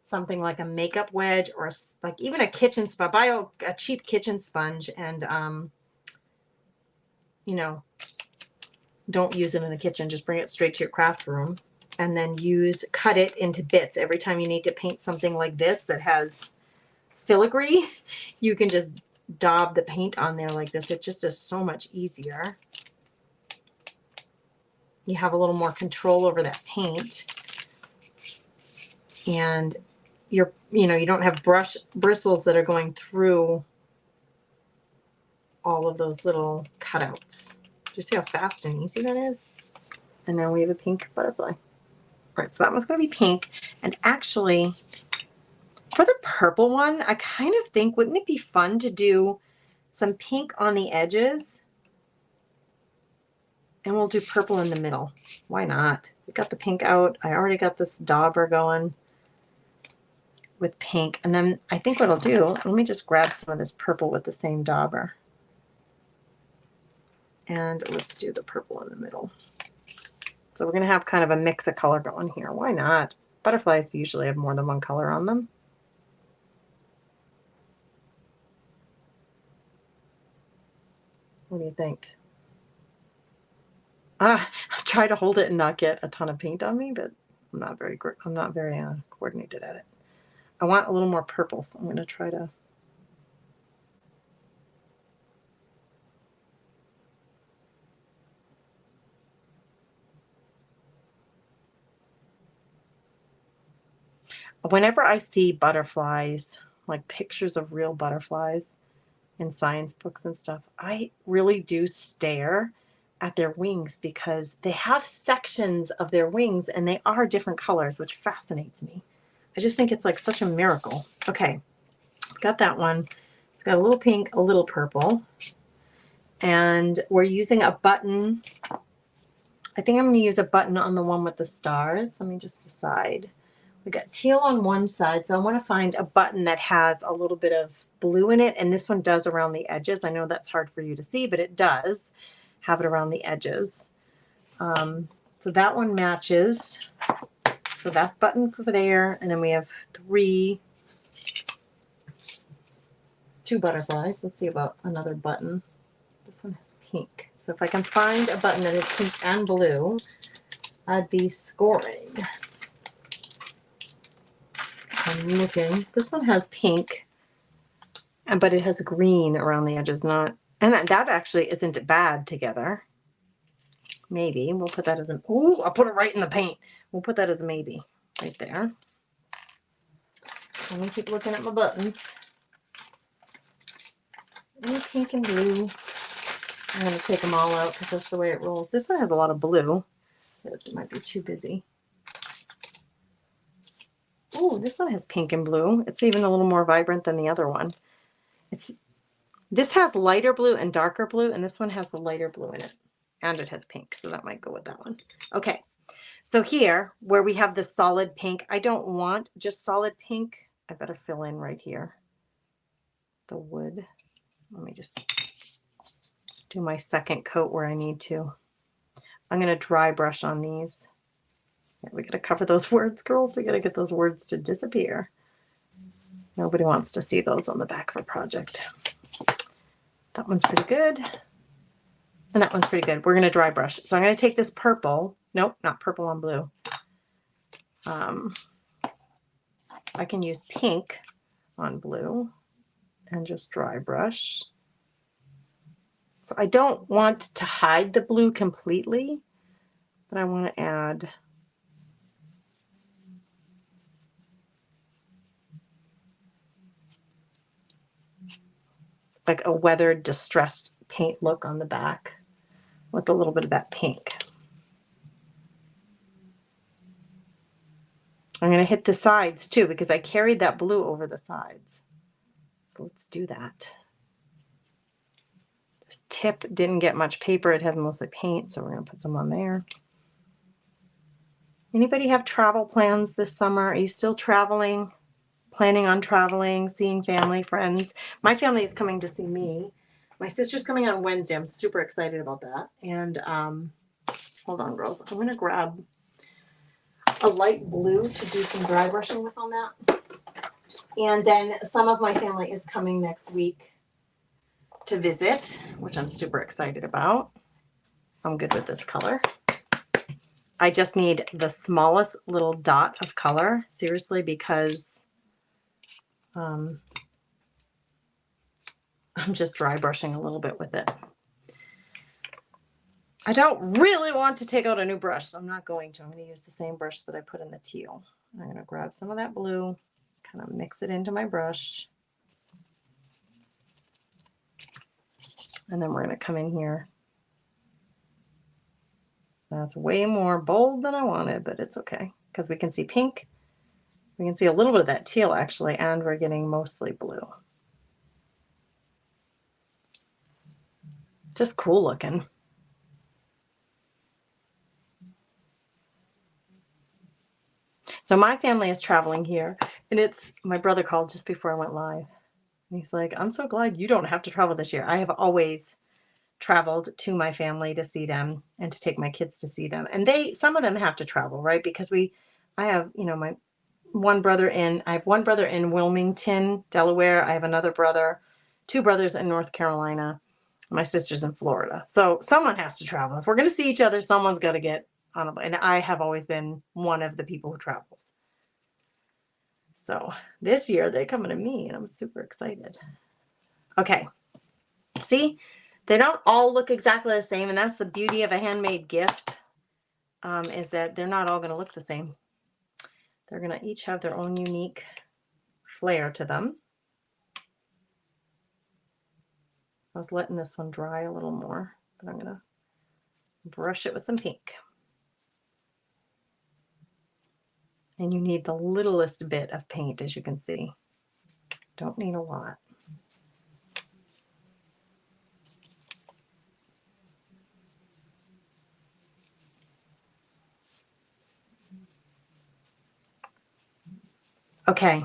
something like a makeup wedge or like even a kitchen sponge, buy a cheap kitchen sponge and, you know, don't use it in the kitchen, just bring it straight to your craft room and then cut it into bits. Every time you need to paint something like this that has filigree, you can just daub the paint on there like this. It just is so much easier. You have a little more control over that paint, and you don't have bristles that are going through all of those little cutouts. Do you see how fast and easy that is? And now we have a pink butterfly. All right, so that one's going to be pink. And actually, for the purple one, I kind of think, wouldn't it be fun to do some pink on the edges? And we'll do purple in the middle. Why not? We got the pink out. I already got this dauber going with pink. And then I think what I'll do, let me just grab some of this purple with the same dauber. And let's do the purple in the middle. So we're going to have kind of a mix of color going here. Why not? Butterflies usually have more than one color on them. What do you think? I try to hold it and not get a ton of paint on me, but I'm not very coordinated at it. I want a little more purple, so I'm going to try to. Whenever I see butterflies, like pictures of real butterflies in science books and stuff, I really do stare at their wings because they have sections of their wings and they are different colors, which fascinates me. I just think it's like such a miracle. Okay, got that one. It's got a little pink, a little purple. And we're using a button. I think I'm going to use a button on the one with the stars. Let me just decide. We got teal on one side, so I want to find a button that has a little bit of blue in it, and this one does around the edges. I know that's hard for you to see, but it does have it around the edges. So that one matches. So that button over there, and then we have two butterflies. Let's see about another button. This one has pink. So if I can find a button that is pink and blue, I'd be scoring. I'm looking. This one has pink, but it has green around the edges. And that actually isn't bad together. Maybe we'll put that as ooh, I'll put it right in the paint. We'll put that as a maybe right there. I'm gonna keep looking at my buttons. Pink and blue. I'm gonna take them all out because that's the way it rolls. This one has a lot of blue. It might be too busy. Oh, this one has pink and blue. It's even a little more vibrant than the other one. This has lighter blue and darker blue, and this one has the lighter blue in it. And it has pink, so that might go with that one. Okay, so here, where we have the solid pink, I don't want just solid pink. I better fill in right here the wood. Let me just do my second coat where I need to. I'm going to dry brush on these. Yeah, we gotta cover those words, girls. We gotta get those words to disappear. Nobody wants to see those on the back of a project. That one's pretty good. And that one's pretty good. We're gonna dry brush. So I'm gonna take this purple. Nope, not purple on blue. I can use pink on blue and just dry brush. So I don't want to hide the blue completely, but I want to add like a weathered, distressed paint look on the back with a little bit of that pink. I'm going to hit the sides too because I carried that blue over the sides. So let's do that. This tip didn't get much paper. It has mostly paint, so we're going to put some on there. Anybody have travel plans this summer? Are you still traveling? Planning on traveling, seeing family, friends? My family is coming to see me. My sister's coming on Wednesday. I'm super excited about that. And hold on, girls. I'm going to grab a light blue to do some dry brushing with on that. And then some of my family is coming next week to visit, which I'm super excited about. I'm good with this color. I just need the smallest little dot of color, seriously, because I'm just dry brushing a little bit with it. I don't really want to take out a new brush, so I'm not going to. I'm going to use the same brush that I put in the teal. I'm going to grab some of that blue, kind of mix it into my brush. And then we're going to come in here. That's way more bold than I wanted, but it's okay because we can see pink. We can see a little bit of that teal actually, and we're getting mostly blue. Just cool looking. So my family is traveling here, and it's my brother called just before I went live. And he's like, I'm so glad you don't have to travel this year. I have always traveled to my family to see them and to take my kids to see them. And some of them have to travel, right? Because I have, I have one brother in Wilmington, Delaware. I have another brother, two brothers in North Carolina. My sister's in Florida. So someone has to travel. If we're going to see each other, someone's got to get on a, and I have always been one of the people who travels. So this year they're coming to me and I'm super excited. Okay. See, they don't all look exactly the same. And that's the beauty of a handmade gift, is that they're not all going to look the same. They're going to each have their own unique flair to them. I was letting this one dry a little more, but I'm going to brush it with some pink. And you need the littlest bit of paint, as you can see. Don't need a lot. Okay,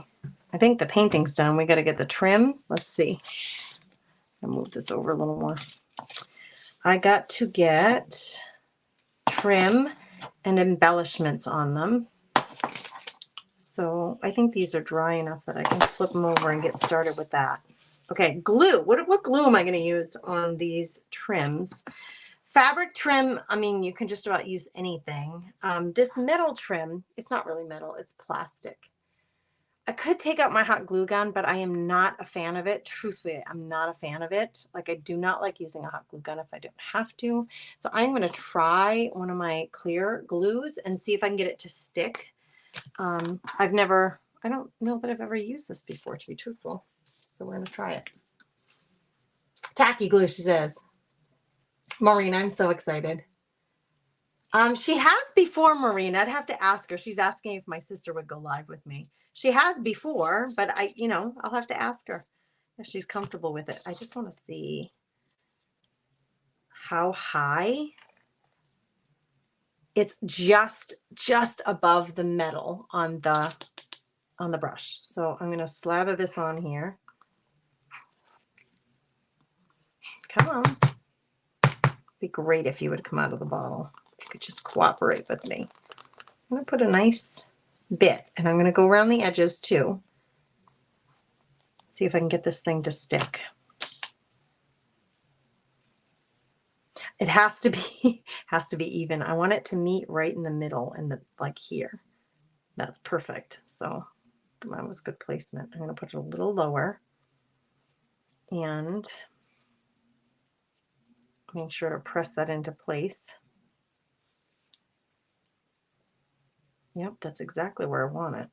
I think the painting's done. We got to get the trim. Let's see. I'll move this over a little more. I got to get trim and embellishments on them. So I think these are dry enough that I can flip them over and get started with that. Okay, glue. What glue am I going to use on these trims? Fabric trim, I mean, you can just about use anything. This metal trim, it's not really metal, it's plastic. I could take out my hot glue gun, but I am not a fan of it. Truthfully, I'm not a fan of it. Like, I do not like using a hot glue gun if I don't have to. So I'm going to try one of my clear glues and see if I can get it to stick. I don't know that I've ever used this before, to be truthful. So we're going to try it. Tacky glue, she says. Maureen, I'm so excited. She has before, Maureen. I'd have to ask her. She's asking if my sister would go live with me. She has before, but I'll have to ask her if she's comfortable with it. I just want to see how high. It's just above the metal on the brush. So I'm going to slather this on here. Come on. Be great if you would come out of the bottle. If you could just cooperate with me. I'm going to put a nice bit, and I'm going to go around the edges too. See if I can get this thing to stick. It has to be even. I want it to meet right in the middle, and like here. That's perfect. So that was good placement. I'm going to put it a little lower and make sure to press that into place. Yep, that's exactly where I want it.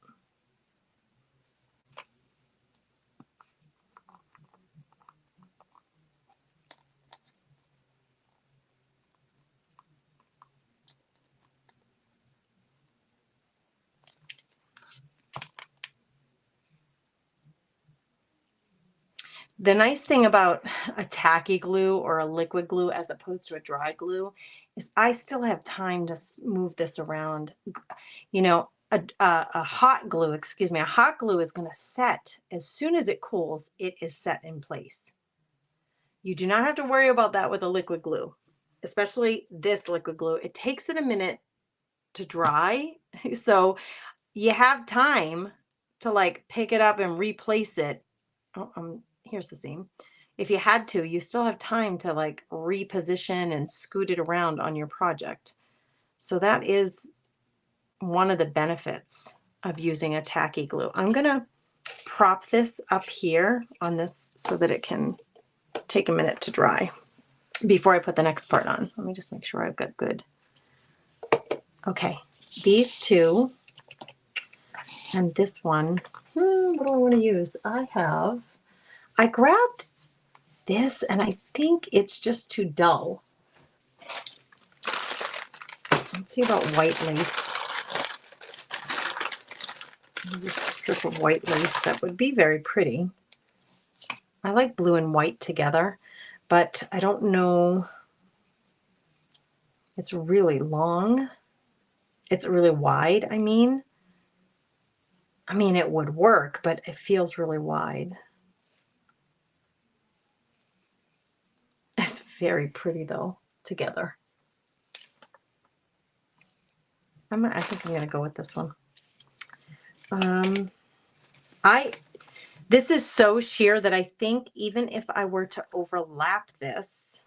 The nice thing about a tacky glue or a liquid glue as opposed to a dry glue is I still have time to move this around. You know, a hot glue, excuse me, a hot glue is going to set as soon as it cools, it is set in place. You do not have to worry about that with a liquid glue, especially this liquid glue. It takes it a minute to dry. So you have time to like pick it up and replace it. Oh, here's the seam. If you had to, you still have time to like reposition and scoot it around on your project. So that is one of the benefits of using a tacky glue. I'm going to prop this up here on this so that it can take a minute to dry before I put the next part on. Let me just make sure I've got good. Okay, these two and this one, what do I want to use? I grabbed this and I think it's just too dull. Let's see about white lace. Maybe a strip of white lace that would be very pretty. I like blue and white together, but I don't know. It's really long. It's really wide, I mean. It would work, but it feels really wide. It's very pretty though, together. I think I'm gonna go with this one. This is so sheer that I think even if I were to overlap this,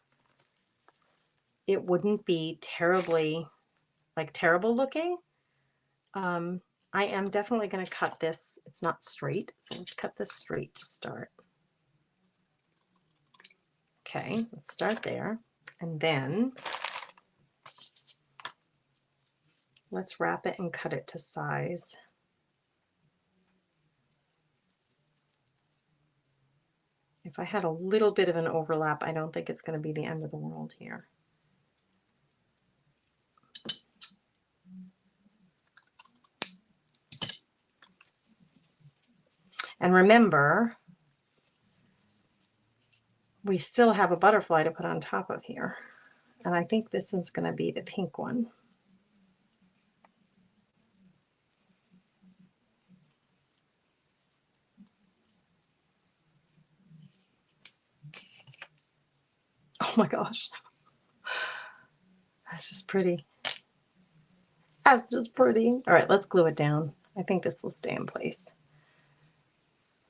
it wouldn't be terrible looking. I am definitely going to cut this. It's not straight, so let's cut this straight to start. Okay, let's start there. And then let's wrap it and cut it to size. If I had a little bit of an overlap, I don't think it's going to be the end of the world here. And remember, we still have a butterfly to put on top of here. And I think this one's going to be the pink one. Oh my gosh. That's just pretty. That's just pretty. All right, let's glue it down. I think this will stay in place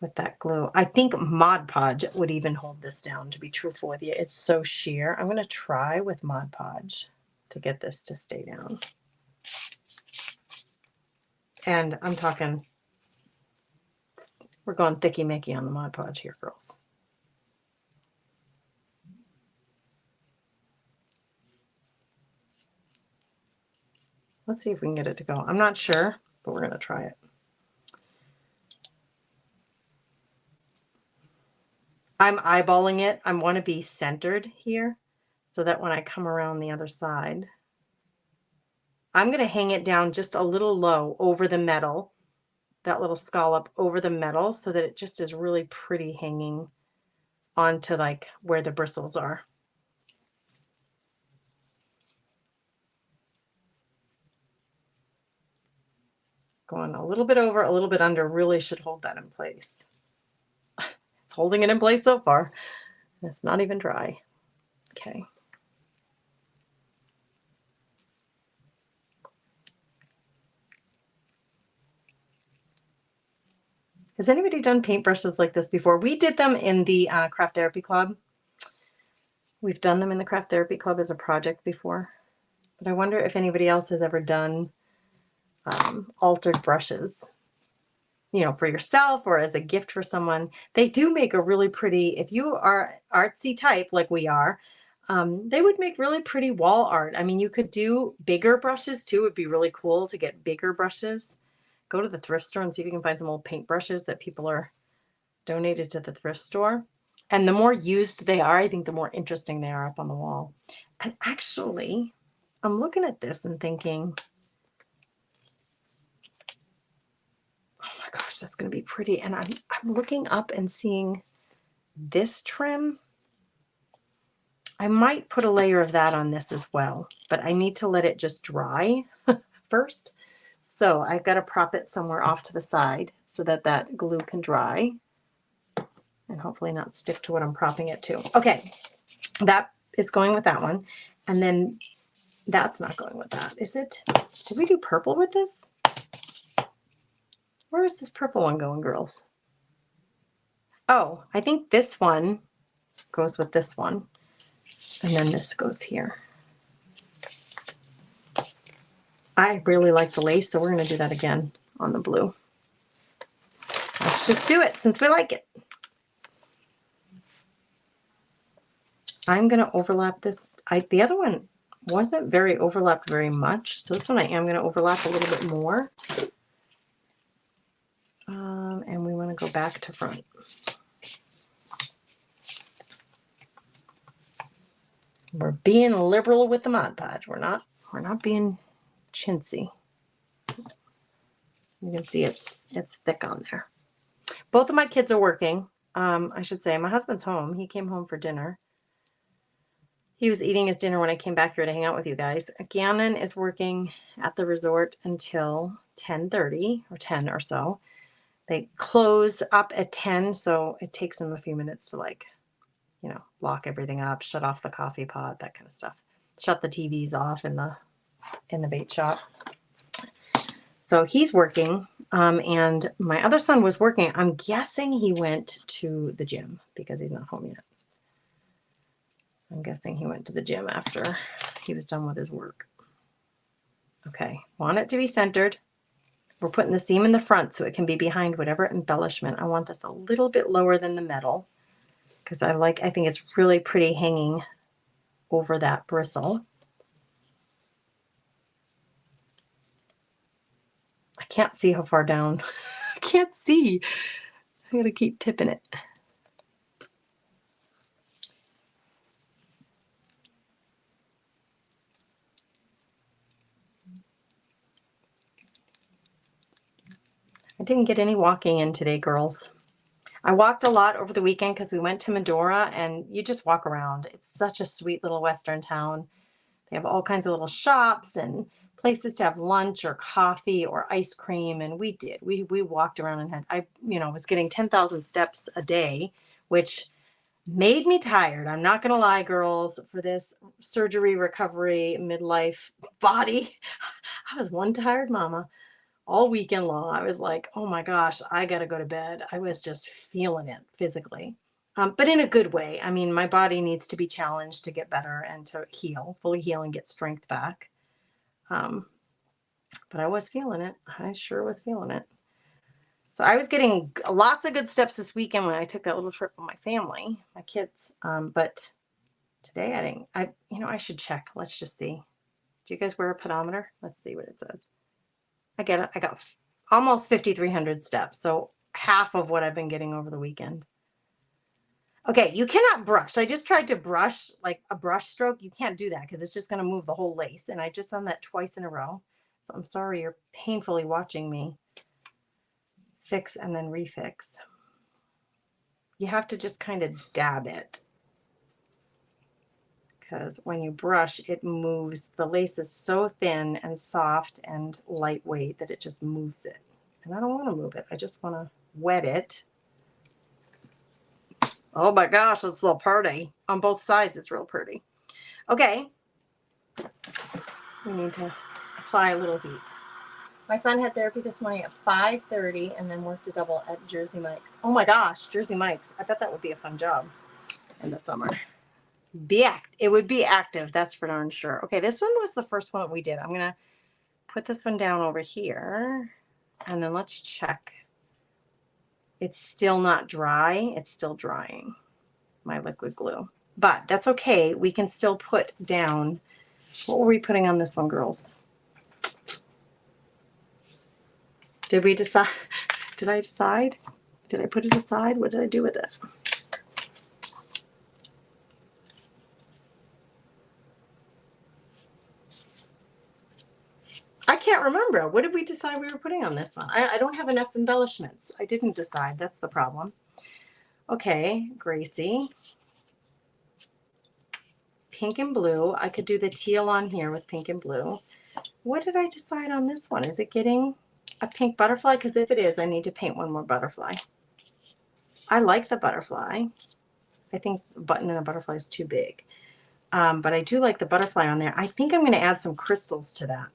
with that glue. I think Mod Podge would even hold this down, to be truthful with you. It's so sheer. I'm going to try with Mod Podge to get this to stay down. And I'm talking, we're going thicky Mickey on the Mod Podge here, girls. Let's see if we can get it to go. I'm not sure, but we're going to try it. I'm eyeballing it. I want to be centered here so that when I come around the other side, I'm going to hang it down just a little low over the metal, that little scallop over the metal, so that it just is really pretty hanging onto like where the bristles are. Going a little bit over, a little bit under really should hold that in place. It's holding it in place so far. It's not even dry. Okay. Has anybody done paintbrushes like this before? We did them in the craft therapy club. We've done them in the craft therapy club as a project before, but I wonder if anybody else has ever done altered brushes, you know, for yourself or as a gift for someone. They do make a really pretty, if you are artsy type like we are, they would make really pretty wall art. I mean, you could do bigger brushes too. It would be really cool to get bigger brushes. Go to the thrift store and see if you can find some old paint brushes that people are donated to the thrift store. And the more used they are, I think the more interesting they are up on the wall. And actually, I'm looking at this and thinking, oh my gosh, that's going to be pretty. And I'm looking up and seeing this trim. I might put a layer of that on this as well, but I need to let it just dry first. So I've got to prop it somewhere off to the side so that that glue can dry and hopefully not stick to what I'm propping it to. Okay, that is going with that one. And then that's not going with that, is it? Did we do purple with this? Where is this purple one going, girls? Oh, I think this one goes with this one. And then this goes here. I really like the lace, so we're going to do that again on the blue. Let's just do it since we like it. I'm going to overlap this. The other one wasn't very overlapped very much, so this one I am going to overlap a little bit more. And we want to go back to front. We're being liberal with the Mod Podge. We're not being chintzy. You can see it's thick on there. Both of my kids are working. I should say my husband's home. He came home for dinner. He was eating his dinner when I came back here to hang out with you guys. Gannon is working at the resort until 10:30 or 10 or so. They close up at 10, so it takes them a few minutes to, like, you know, lock everything up, shut off the coffee pot, that kind of stuff. Shut the TVs off in the bait shop. So he's working, and my other son was working. I'm guessing he went to the gym because he's not home yet. I'm guessing he went to the gym after he was done with his work. Okay, want it to be centered. We're putting the seam in the front so it can be behind whatever embellishment. I want this a little bit lower than the metal because I think it's really pretty hanging over that bristle. I can't see how far down. I can't see. I gotta keep tipping it. I didn't get any walking in today, girls. I walked a lot over the weekend because we went to Medora, and you just walk around. It's such a sweet little Western town. They have all kinds of little shops and places to have lunch or coffee or ice cream. And we did. We walked around and was getting 10,000 steps a day, which made me tired. I'm not going to lie, girls, for this surgery, recovery, midlife body. I was one tired mama all weekend long. I was like, oh my gosh, I got to go to bed. I was just feeling it physically. But in a good way. I mean, my body needs to be challenged to get better and to fully heal and get strength back. But I was feeling it. I sure was feeling it. So I was getting lots of good steps this weekend when I took that little trip with my family, my kids. But today I didn't. I should check. Let's just see. Do you guys wear a pedometer? Let's see what it says. I got almost 5,300 steps. So half of what I've been getting over the weekend. Okay, you cannot brush. I just tried to brush, like a brush stroke. You can't do that because it's just going to move the whole lace. And I just done that twice in a row. So I'm sorry you're painfully watching me fix and then refix. You have to just kind of dab it. Because when you brush, it moves. The lace is so thin and soft and lightweight that it just moves it. And I don't want to move it. I just want to wet it. Oh my gosh, it's so pretty. On both sides, it's real pretty. Okay. We need to apply a little heat. My son had therapy this morning at 5:30 and then worked a double at Jersey Mike's. Oh my gosh, Jersey Mike's. I bet that would be a fun job in the summer. It would be active, that's for darn sure. Okay, this one was the first one that we did. I'm gonna put this one down over here and then let's check. It's still not dry. It's still drying, my liquid glue. But that's okay. We can still put down, what were we putting on this one, girls? Did we decide? Did I decide? Did I put it aside? What did I do with it? I can't remember. What did we decide we were putting on this one? I don't have enough embellishments. I didn't decide. That's the problem. Okay, Gracie. Pink and blue. I could do the teal on here with pink and blue. What did I decide on this one? Is it getting a pink butterfly? Because if it is, I need to paint one more butterfly. I like the butterfly. I think a button and a butterfly is too big. But I do like the butterfly on there. I think I'm going to add some crystals to that.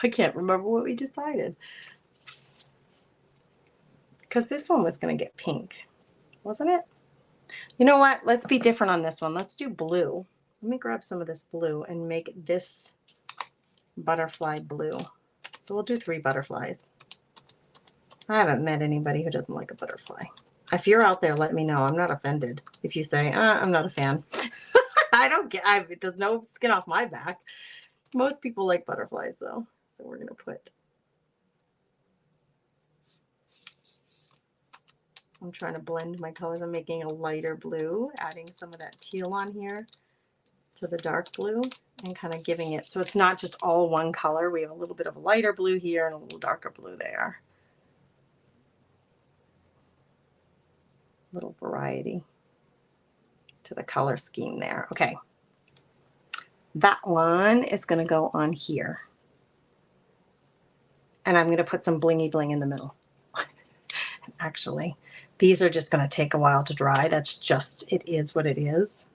I can't remember what we decided. Because this one was going to get pink, wasn't it? You know what? Let's be different on this one. Let's do blue. Let me grab some of this blue and make this butterfly blue. So we'll do 3 butterflies. I haven't met anybody who doesn't like a butterfly. If you're out there, let me know. I'm not offended if you say, I'm not a fan. I don't get, it does no skin off my back. Most people like butterflies though. So we're going to put, I'm trying to blend my colors. I'm making a lighter blue, adding some of that teal on here to the dark blue and kind of giving it, so it's not just all one color. We have a little bit of a lighter blue here and a little darker blue there. Little variety to the color scheme there. Okay. That one is going to go on here. And I'm going to put some blingy bling in the middle. Actually, these are just going to take a while to dry. That's just, it is what it is.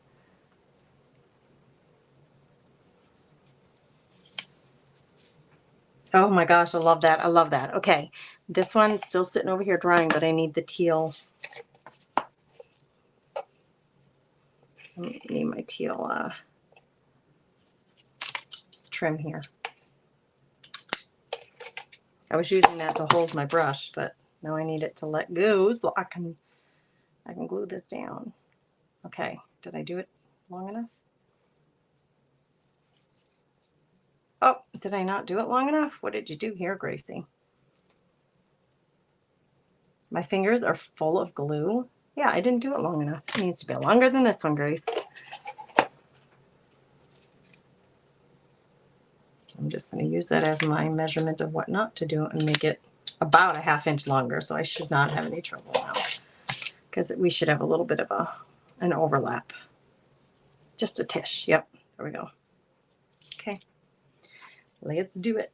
Oh my gosh, I love that. I love that. Okay, this one's still sitting over here drying, but I need the teal. I need my teal trim here. I was using that to hold my brush, but now I need it to let go so I can glue this down. Okay, did I do it long enough? Oh, did I not do it long enough? What did you do here, Gracie? My fingers are full of glue. Yeah, I didn't do it long enough. It needs to be longer than this one, Grace. I'm just going to use that as my measurement of what not to do and make it about a ½ inch longer. So I should not have any trouble now because we should have a little bit of an overlap. Just a tish. Yep. There we go. Okay. Let's do it.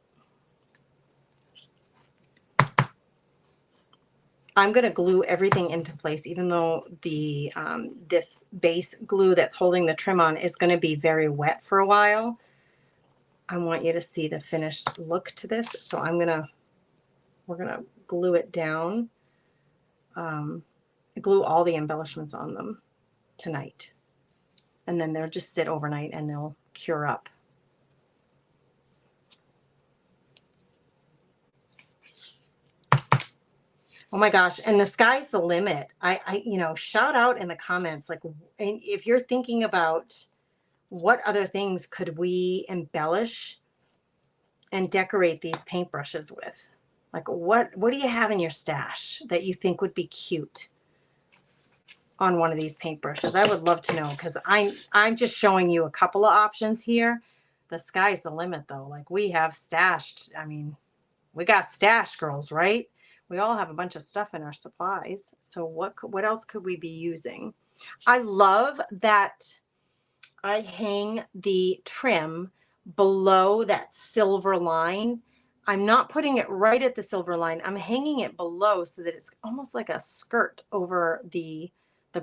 I'm going to glue everything into place, even though the this base glue that's holding the trim on is going to be very wet for a while. I want you to see the finished look to this. So we're going to glue it down, glue all the embellishments on them tonight. And then they'll just sit overnight and they'll cure up. Oh my gosh. And the sky's the limit. You know, shout out in the comments, like, if you're thinking about what other things could we embellish and decorate these paintbrushes with? Like, what do you have in your stash that you think would be cute on one of these paintbrushes? I would love to know, because I'm just showing you a couple of options here. The sky's the limit though. Like, we have stashed, I mean, we got stash, girls, right? We all have a bunch of stuff in our supplies. So what else could we be using? I love that I hang the trim below that silver line. I'm not putting it right at the silver line. I'm hanging it below so that it's almost like a skirt over the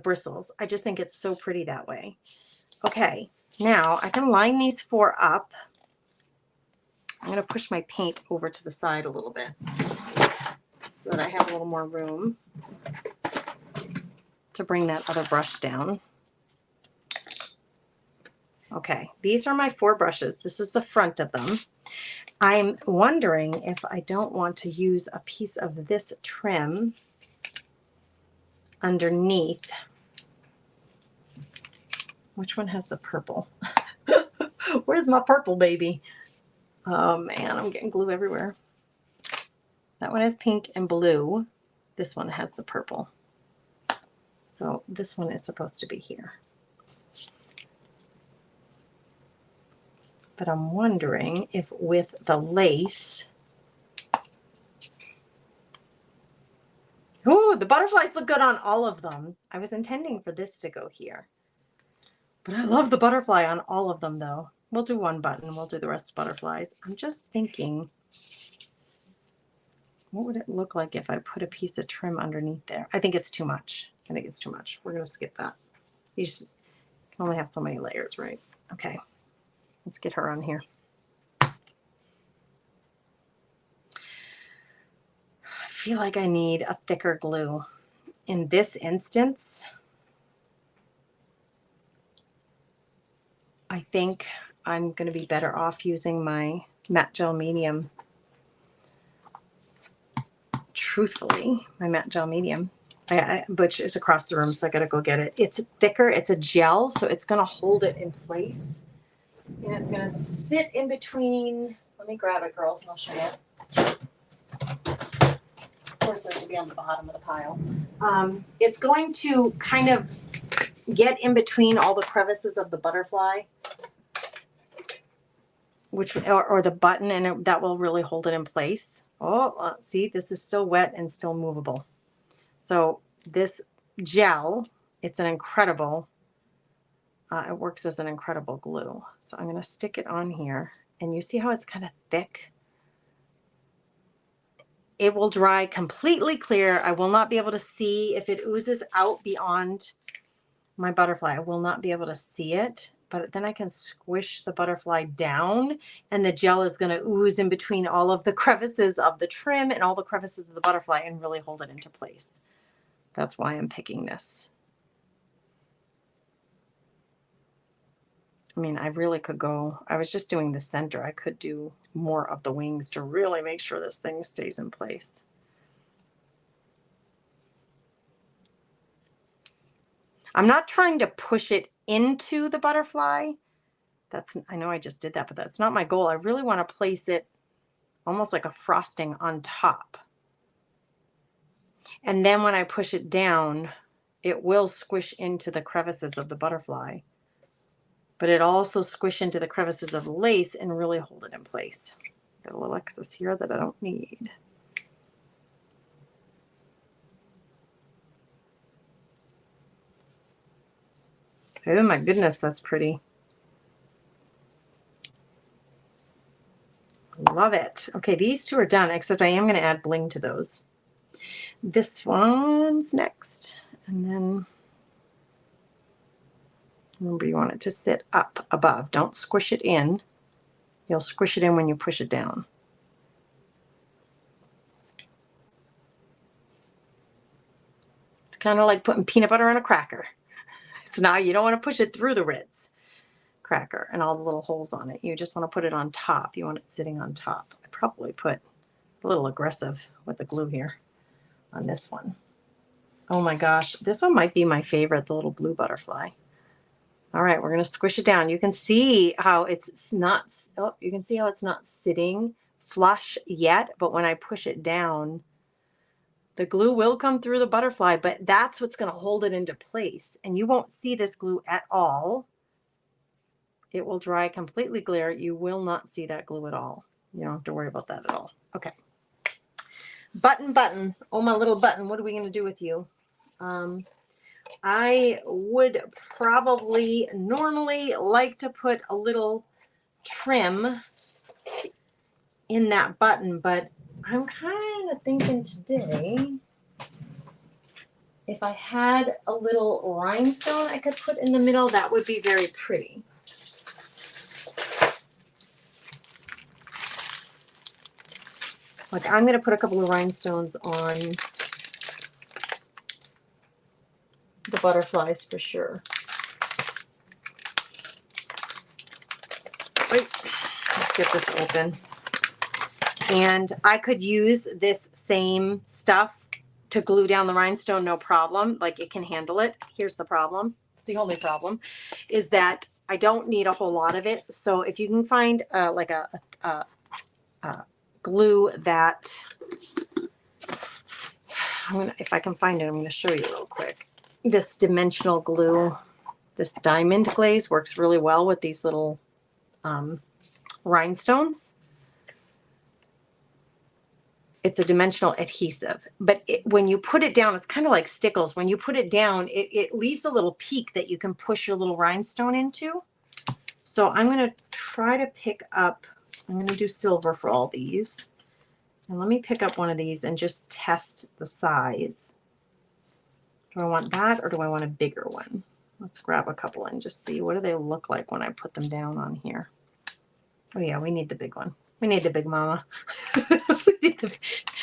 bristles. I just think it's so pretty that way. Okay, now I can line these 4 up. I'm going to push my paint over to the side a little bit so that I have a little more room to bring that other brush down. Okay, these are my 4 brushes. This is the front of them. I'm wondering if I don't want to use a piece of this trim underneath. Which one has the purple? Where's my purple baby? Oh man, I'm getting glue everywhere. That one has pink and blue. This one has the purple. So this one is supposed to be here. But I'm wondering if with the lace, oh, the butterflies look good on all of them. I was intending for this to go here. But I love the butterfly on all of them though. We'll do one button, we'll do the rest butterflies. I'm just thinking, what would it look like if I put a piece of trim underneath there? I think it's too much. I think it's too much. We're going to skip that. You just can only have so many layers, right? Okay, let's get her on here. I feel like I need a thicker glue. In this instance, I think I'm going to be better off using my matte gel medium. Truthfully, my matte gel medium, which is across the room, so I got to go get it. It's thicker. It's a gel, so it's going to hold it in place. And it's going to sit in between. Let me grab it, girls, and I'll show you. Of course, this will be on the bottom of the pile. It's going to kind of get in between all the crevices of the butterfly, which or the button, and that will really hold it in place. Oh, see, this is still wet and still movable. So this gel, it's an incredible, it works as an incredible glue. So I'm going to stick it on here, and you see how it's kind of thick? It will dry completely clear. I will not be able to see if it oozes out beyond my butterfly. I will not be able to see it, but then I can squish the butterfly down, and the gel is going to ooze in between all of the crevices of the trim and all the crevices of the butterfly and really hold it into place. That's why I'm picking this. I mean, I really could go, I was just doing the center. I could do more of the wings to really make sure this thing stays in place. I'm not trying to push it into the butterfly. I know I just did that, but that's not my goal. I really want to place it almost like a frosting on top. And then when I push it down, it will squish into the crevices of the butterfly, but it also squish into the crevices of the lace and really hold it in place. Got a little excess here that I don't need. Oh my goodness, that's pretty. Love it. Okay, these 2 are done, except I am going to add bling to those. This one's next. And then remember, you want it to sit up above. Don't squish it in. You'll squish it in when you push it down. It's kind of like putting peanut butter on a cracker. So now you don't want to push it through the Ritz cracker and all the little holes on it. You just want to put it on top. You want it sitting on top. I probably put a little aggressive with the glue here on this one. Oh my gosh, this one might be my favorite, the little blue butterfly. All right, we're going to squish it down. You can see how it's not, oh, you can see how it's not sitting flush yet, but when I push it down, the glue will come through the butterfly, but that's what's going to hold it into place. And you won't see this glue at all. It will dry completely clear. You will not see that glue at all. You don't have to worry about that at all. Okay. Button. Oh, my little button. What are we going to do with you? I would probably normally like to put a little trim in that button, but I'm kind of thinking today if I had a little rhinestone I could put in the middle, that would be very pretty. Like I'm going to put a couple of rhinestones on the butterflies for sure. Wait, let's get this open. And I could use this same stuff to glue down the rhinestone, no problem. Like it can handle it. Here's the problem. The only problem is that I don't need a whole lot of it. So if you can find like a glue that, if I can find it, I'm going to show you real quick. This dimensional glue, this diamond glaze works really well with these little rhinestones. It's a dimensional adhesive, but when you put it down, it's kind of like stickles. When you put it down, it leaves a little peak that you can push your little rhinestone into. So I'm going to try to pick up, I'm going to do silver for all these. And let me pick up one of these and just test the size. Do I want that or do I want a bigger one? Let's grab a couple and just see what do they look like when I put them down on here. Oh yeah, we need the big one. We need the big mama. We need the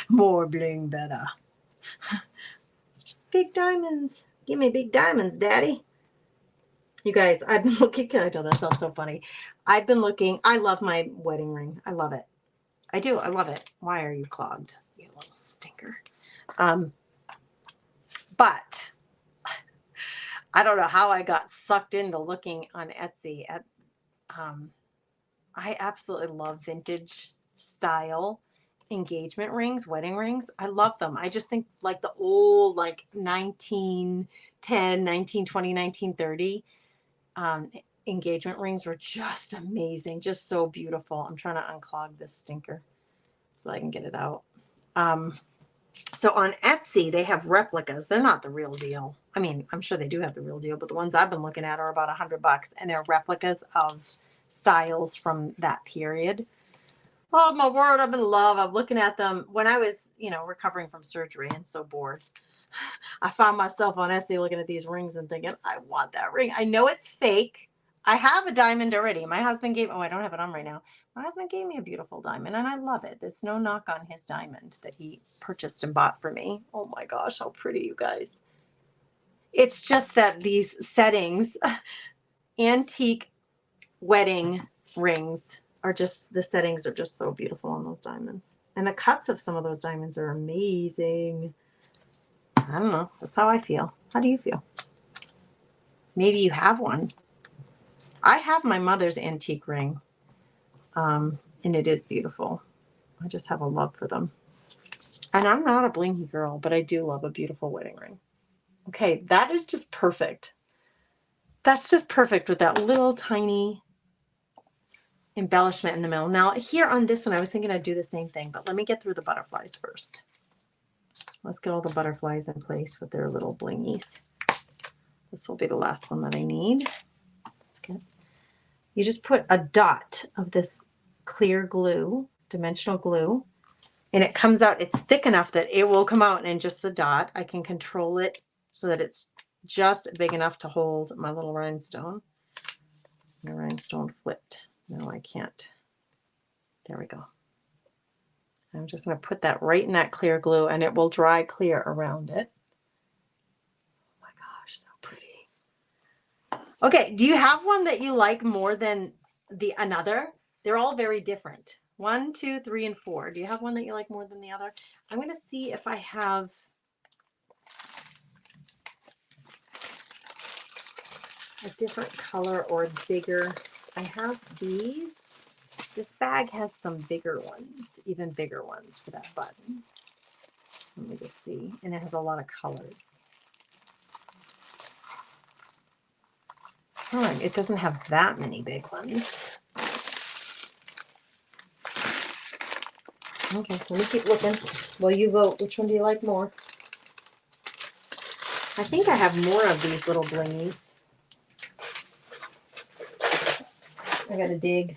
more bling, better. Big diamonds. Give me big diamonds, daddy. You guys, I've been looking. I know that sounds so funny. I've been looking. I love my wedding ring. I love it. I do. I love it. Why are you clogged? You little stinker. But I don't know how I got sucked into looking on Etsy at I absolutely love vintage style engagement rings, wedding rings. I love them. I just think like the old, like 1910, 1920, 1930 engagement rings were just amazing. Just so beautiful. I'm trying to unclog this stinker so I can get it out. So on Etsy, they have replicas. They're not the real deal. I mean, I'm sure they do have the real deal, but the ones I've been looking at are about $100 and they're replicas of styles from that period. Oh my word, I'm in love. I'm looking at them when I was, recovering from surgery and so bored. I found myself on Etsy looking at these rings and thinking, I want that ring. I know it's fake. I have a diamond already. My husband gave, I don't have it on right now. My husband gave me a beautiful diamond and I love it. There's no knock on his diamond that he purchased and bought for me. Oh my gosh, how pretty, you guys. It's just that these settings, antique wedding rings are just, the settings are just so beautiful on those diamonds. And the cuts of some of those diamonds are amazing. I don't know. That's how I feel. How do you feel? Maybe you have one. I have my mother's antique ring, and it is beautiful. I just have a love for them. And I'm not a blingy girl, but I do love a beautiful wedding ring. Okay, that is just perfect. That's just perfect with that little tiny embellishment in the middle. Now here on this one, I was thinking I'd do the same thing, but let me get through the butterflies first. Let's get all the butterflies in place with their little blingies. This will be the last one that I need. Let's get, you just put a dot of this clear glue, dimensional glue, and it comes out, it's thick enough that it will come out in just the dot. I can control it so that it's just big enough to hold my little rhinestone. My rhinestone flipped. No, I can't. There we go. I'm just going to put that right in that clear glue and it will dry clear around it. Oh my gosh, so pretty. Okay, do you have one that you like more than the another? They're all very different. 1, 2, 3, and 4. Do you have one that you like more than the other? I'm going to see if I have a different color or bigger. I have these. This bag has some bigger ones, even bigger ones for that button. Let me just see. And it has a lot of colors. Oh, it doesn't have that many big ones. Okay, let me keep looking while you vote. Which one do you like more? I think I have more of these little blingies. I gotta dig.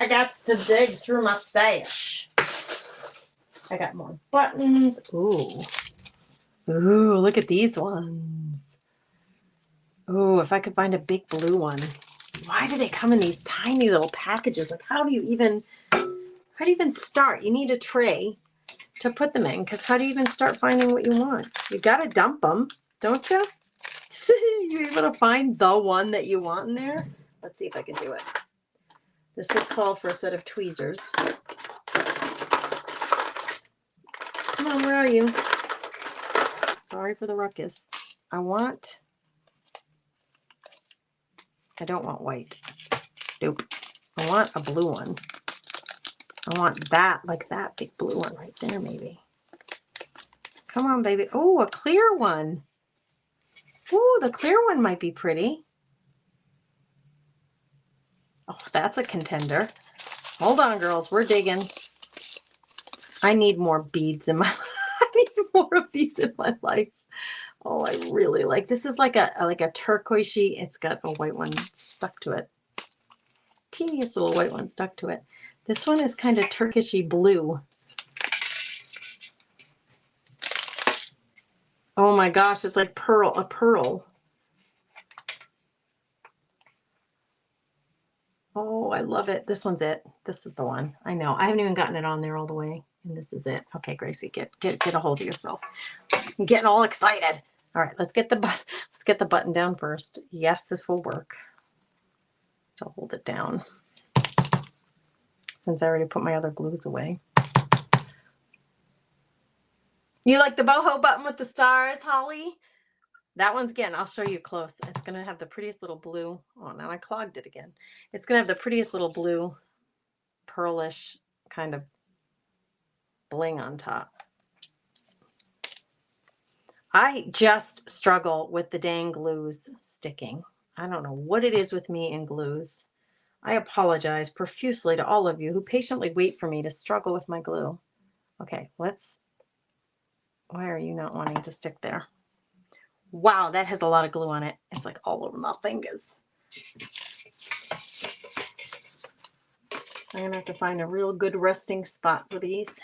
I got to dig through my stash. I got more buttons. Ooh. Ooh, look at these ones. Ooh, if I could find a big blue one. Why do they come in these tiny little packages? Like, how do you even start? You need a tray. to put them in, because how do you even start finding what you want? You got to dump them, don't you? You're able to find the one that you want in there? Let's see if I can do it. This would call for a set of tweezers. Come on, where are you? Sorry for the ruckus. I don't want white. Nope. I want a blue one. I want that, like that big blue one right there, maybe. Come on, baby. Oh, a clear one. Oh, the clear one might be pretty. Oh, that's a contender. Hold on, girls. We're digging. I need more beads in my I need more of these in my life. Oh, I really like this. Is like a turquoise-y. It's got a white one stuck to it. Teeniest little white one stuck to it. This one is kind of turquoisey blue. Oh my gosh, it's like a pearl. Oh, I love it. This one's it. This is the one. I know. I haven't even gotten it on there all the way. And this is it. Okay, Gracie, get a hold of yourself. I'm getting all excited. All right, let's get the button down first. Yes, this will work. To hold it down. Since I already put my other glues away. You like the boho button with the stars, Holly? That one's, again, I'll show you close. It's going to have the prettiest little blue. Oh, now I clogged it again. It's going to have the prettiest little blue, pearlish kind of bling on top. I just struggle with the dang glues sticking. I don't know what it is with me and glues. I apologize profusely to all of you who patiently wait for me to struggle with my glue. Okay, why are you not wanting to stick there? Wow, that has a lot of glue on it. It's like all over my fingers. I'm gonna have to find a real good resting spot for these.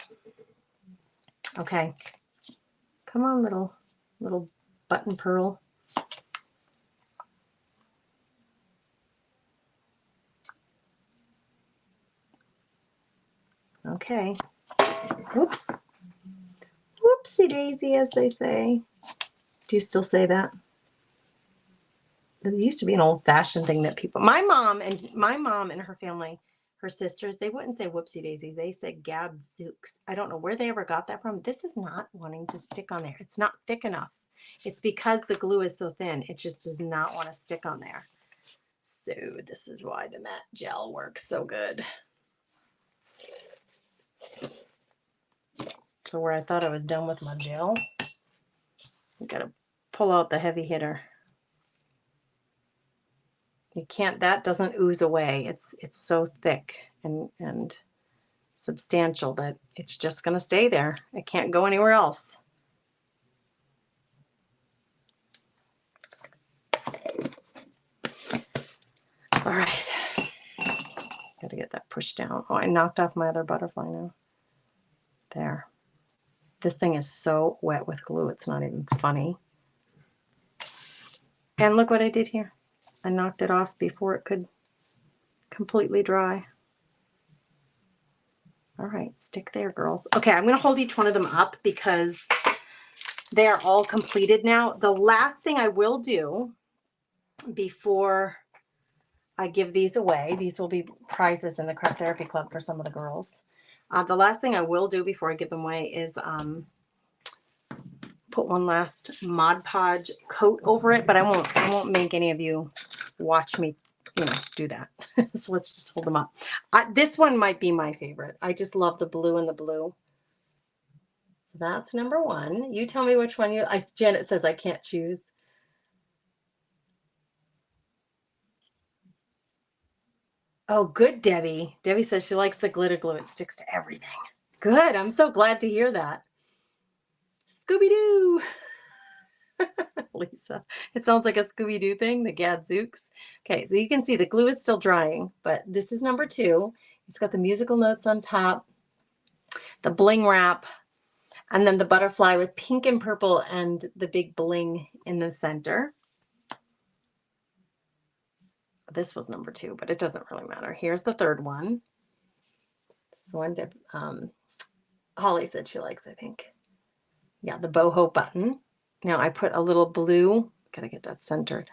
Okay, come on, little button pearl. Okay. Whoops. Whoopsie daisy, as they say. Do you still say that? It used to be an old-fashioned thing that my mom and her family, her sisters, they wouldn't say whoopsie daisy. They said gadzooks. I don't know where they ever got that from. This is not wanting to stick on there. It's not thick enough. It's because the glue is so thin. It just does not want to stick on there. So this is why the matte gel works so good. So where I thought I was done with my gel, I gotta pull out the heavy hitter. You can't, that doesn't ooze away. It's so thick and substantial that it's just going to stay there. It can't go anywhere else. All right. Got to get that pushed down. Oh, I knocked off my other butterfly now. There. This thing is so wet with glue. It's not even funny. And look what I did here. I knocked it off before it could completely dry. All right, stick there, girls. Okay, I'm going to hold each one of them up because they are all completed now. The last thing I will do before I give these away, these will be prizes in the Craft Therapy Club for some of the girls. The last thing I will do before I give them away is put one last Mod Podge coat over it, but I won't make any of you watch me, do that. So let's just hold them up. This one might be my favorite. I just love the blue and the blue. That's number one. You tell me which one Janet says I can't choose. Oh, good, Debbie. Debbie says she likes the glitter glue. It sticks to everything. Good. I'm so glad to hear that. Scooby-Doo. Lisa. It sounds like a Scooby-Doo thing, the gadzooks. Okay, so you can see the glue is still drying, but this is number two. It's got the musical notes on top, the bling wrap, and then the butterfly with pink and purple and the big bling in the center. This was number two, but it doesn't really matter. Here's the third one. This is the one Holly said she likes, I think. Yeah, the boho button. Now I put a little blue, gotta get that centered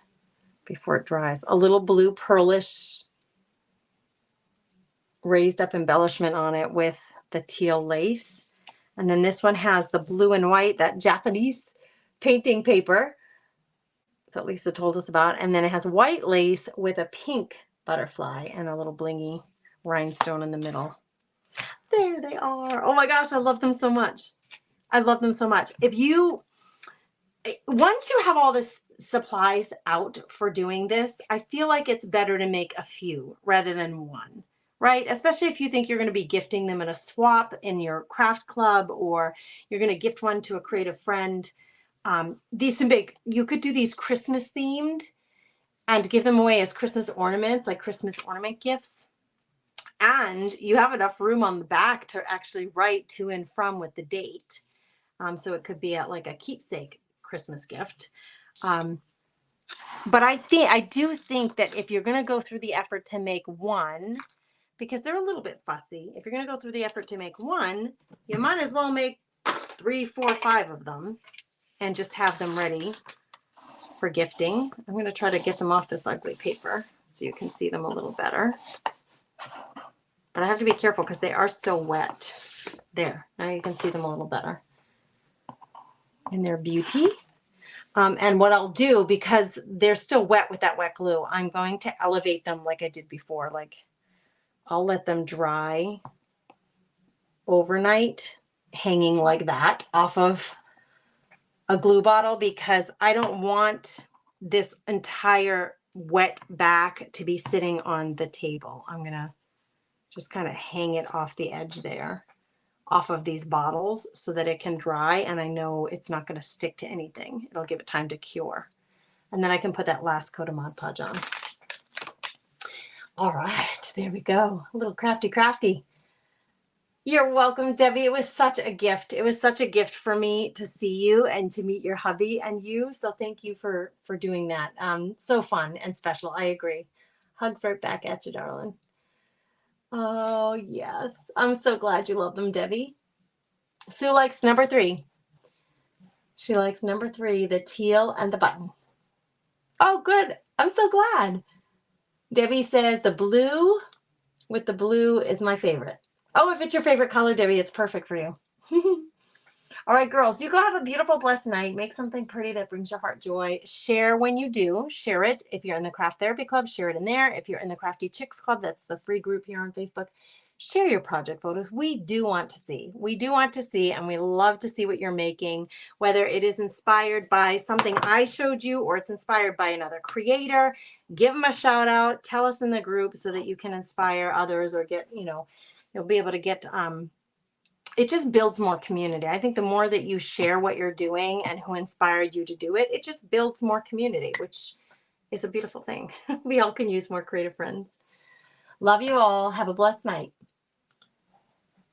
before it dries, a little blue pearlish raised up embellishment on it with the teal lace. And then this one has the blue and white, that Japanese painting paper that Lisa told us about. And then it has white lace with a pink butterfly and a little blingy rhinestone in the middle. There they are. Oh my gosh, I love them so much. I love them so much. Once you have all the supplies out for doing this, I feel like it's better to make a few rather than one, right? Especially if you think you're going to be gifting them in a swap in your craft club, or you're going to gift one to a creative friend. You could do these Christmas themed and give them away as Christmas ornaments, like Christmas ornament gifts. And you have enough room on the back to actually write to and from with the date. So it could be like a keepsake Christmas gift. But I do think that if you're going to go through the effort to make one, because they're a little bit fussy, if you're going to go through the effort to make one, you might as well make 3, 4, 5 of them and just have them ready for gifting. I'm going to try to get them off this ugly paper so you can see them a little better. But I have to be careful because they are still wet. There, now you can see them a little better in their beauty. And what I'll do, because they're still wet with that wet glue, I'm going to elevate them like I did before. Like I'll let them dry overnight, hanging like that off of a glue bottle, because I don't want this entire wet back to be sitting on the table. I'm going to just kind of hang it off the edge there, off of these bottles, so that it can dry, and I know it's not going to stick to anything. It'll give it time to cure. And then I can put that last coat of Mod Podge on. All right, there we go. A little crafty. You're welcome, Debbie. It was such a gift. It was such a gift for me to see you and to meet your hubby and you. So thank you for doing that. So fun and special. I agree. Hugs right back at you, darling. Oh, yes. I'm so glad you love them, Debbie. Sue likes number 3. She likes number 3, the teal and the button. Oh, good. I'm so glad. Debbie says the blue with the blue is my favorite. Oh, if it's your favorite color, Debbie, it's perfect for you. All right, girls, you go have a beautiful, blessed night. Make something pretty that brings your heart joy. Share when you do. Share it. If you're in the Craft Therapy Club, share it in there. If you're in the Crafty Chicks Club, that's the free group here on Facebook. Share your project photos. We do want to see. We do want to see, and we love to see what you're making, whether it is inspired by something I showed you or it's inspired by another creator. Give them a shout out. Tell us in the group so that you can inspire others, or get, you'll be able to get, it just builds more community. I think the more that you share what you're doing and who inspired you to do it, it just builds more community, which is a beautiful thing. We all can use more creative friends. Love you all. Have a blessed night.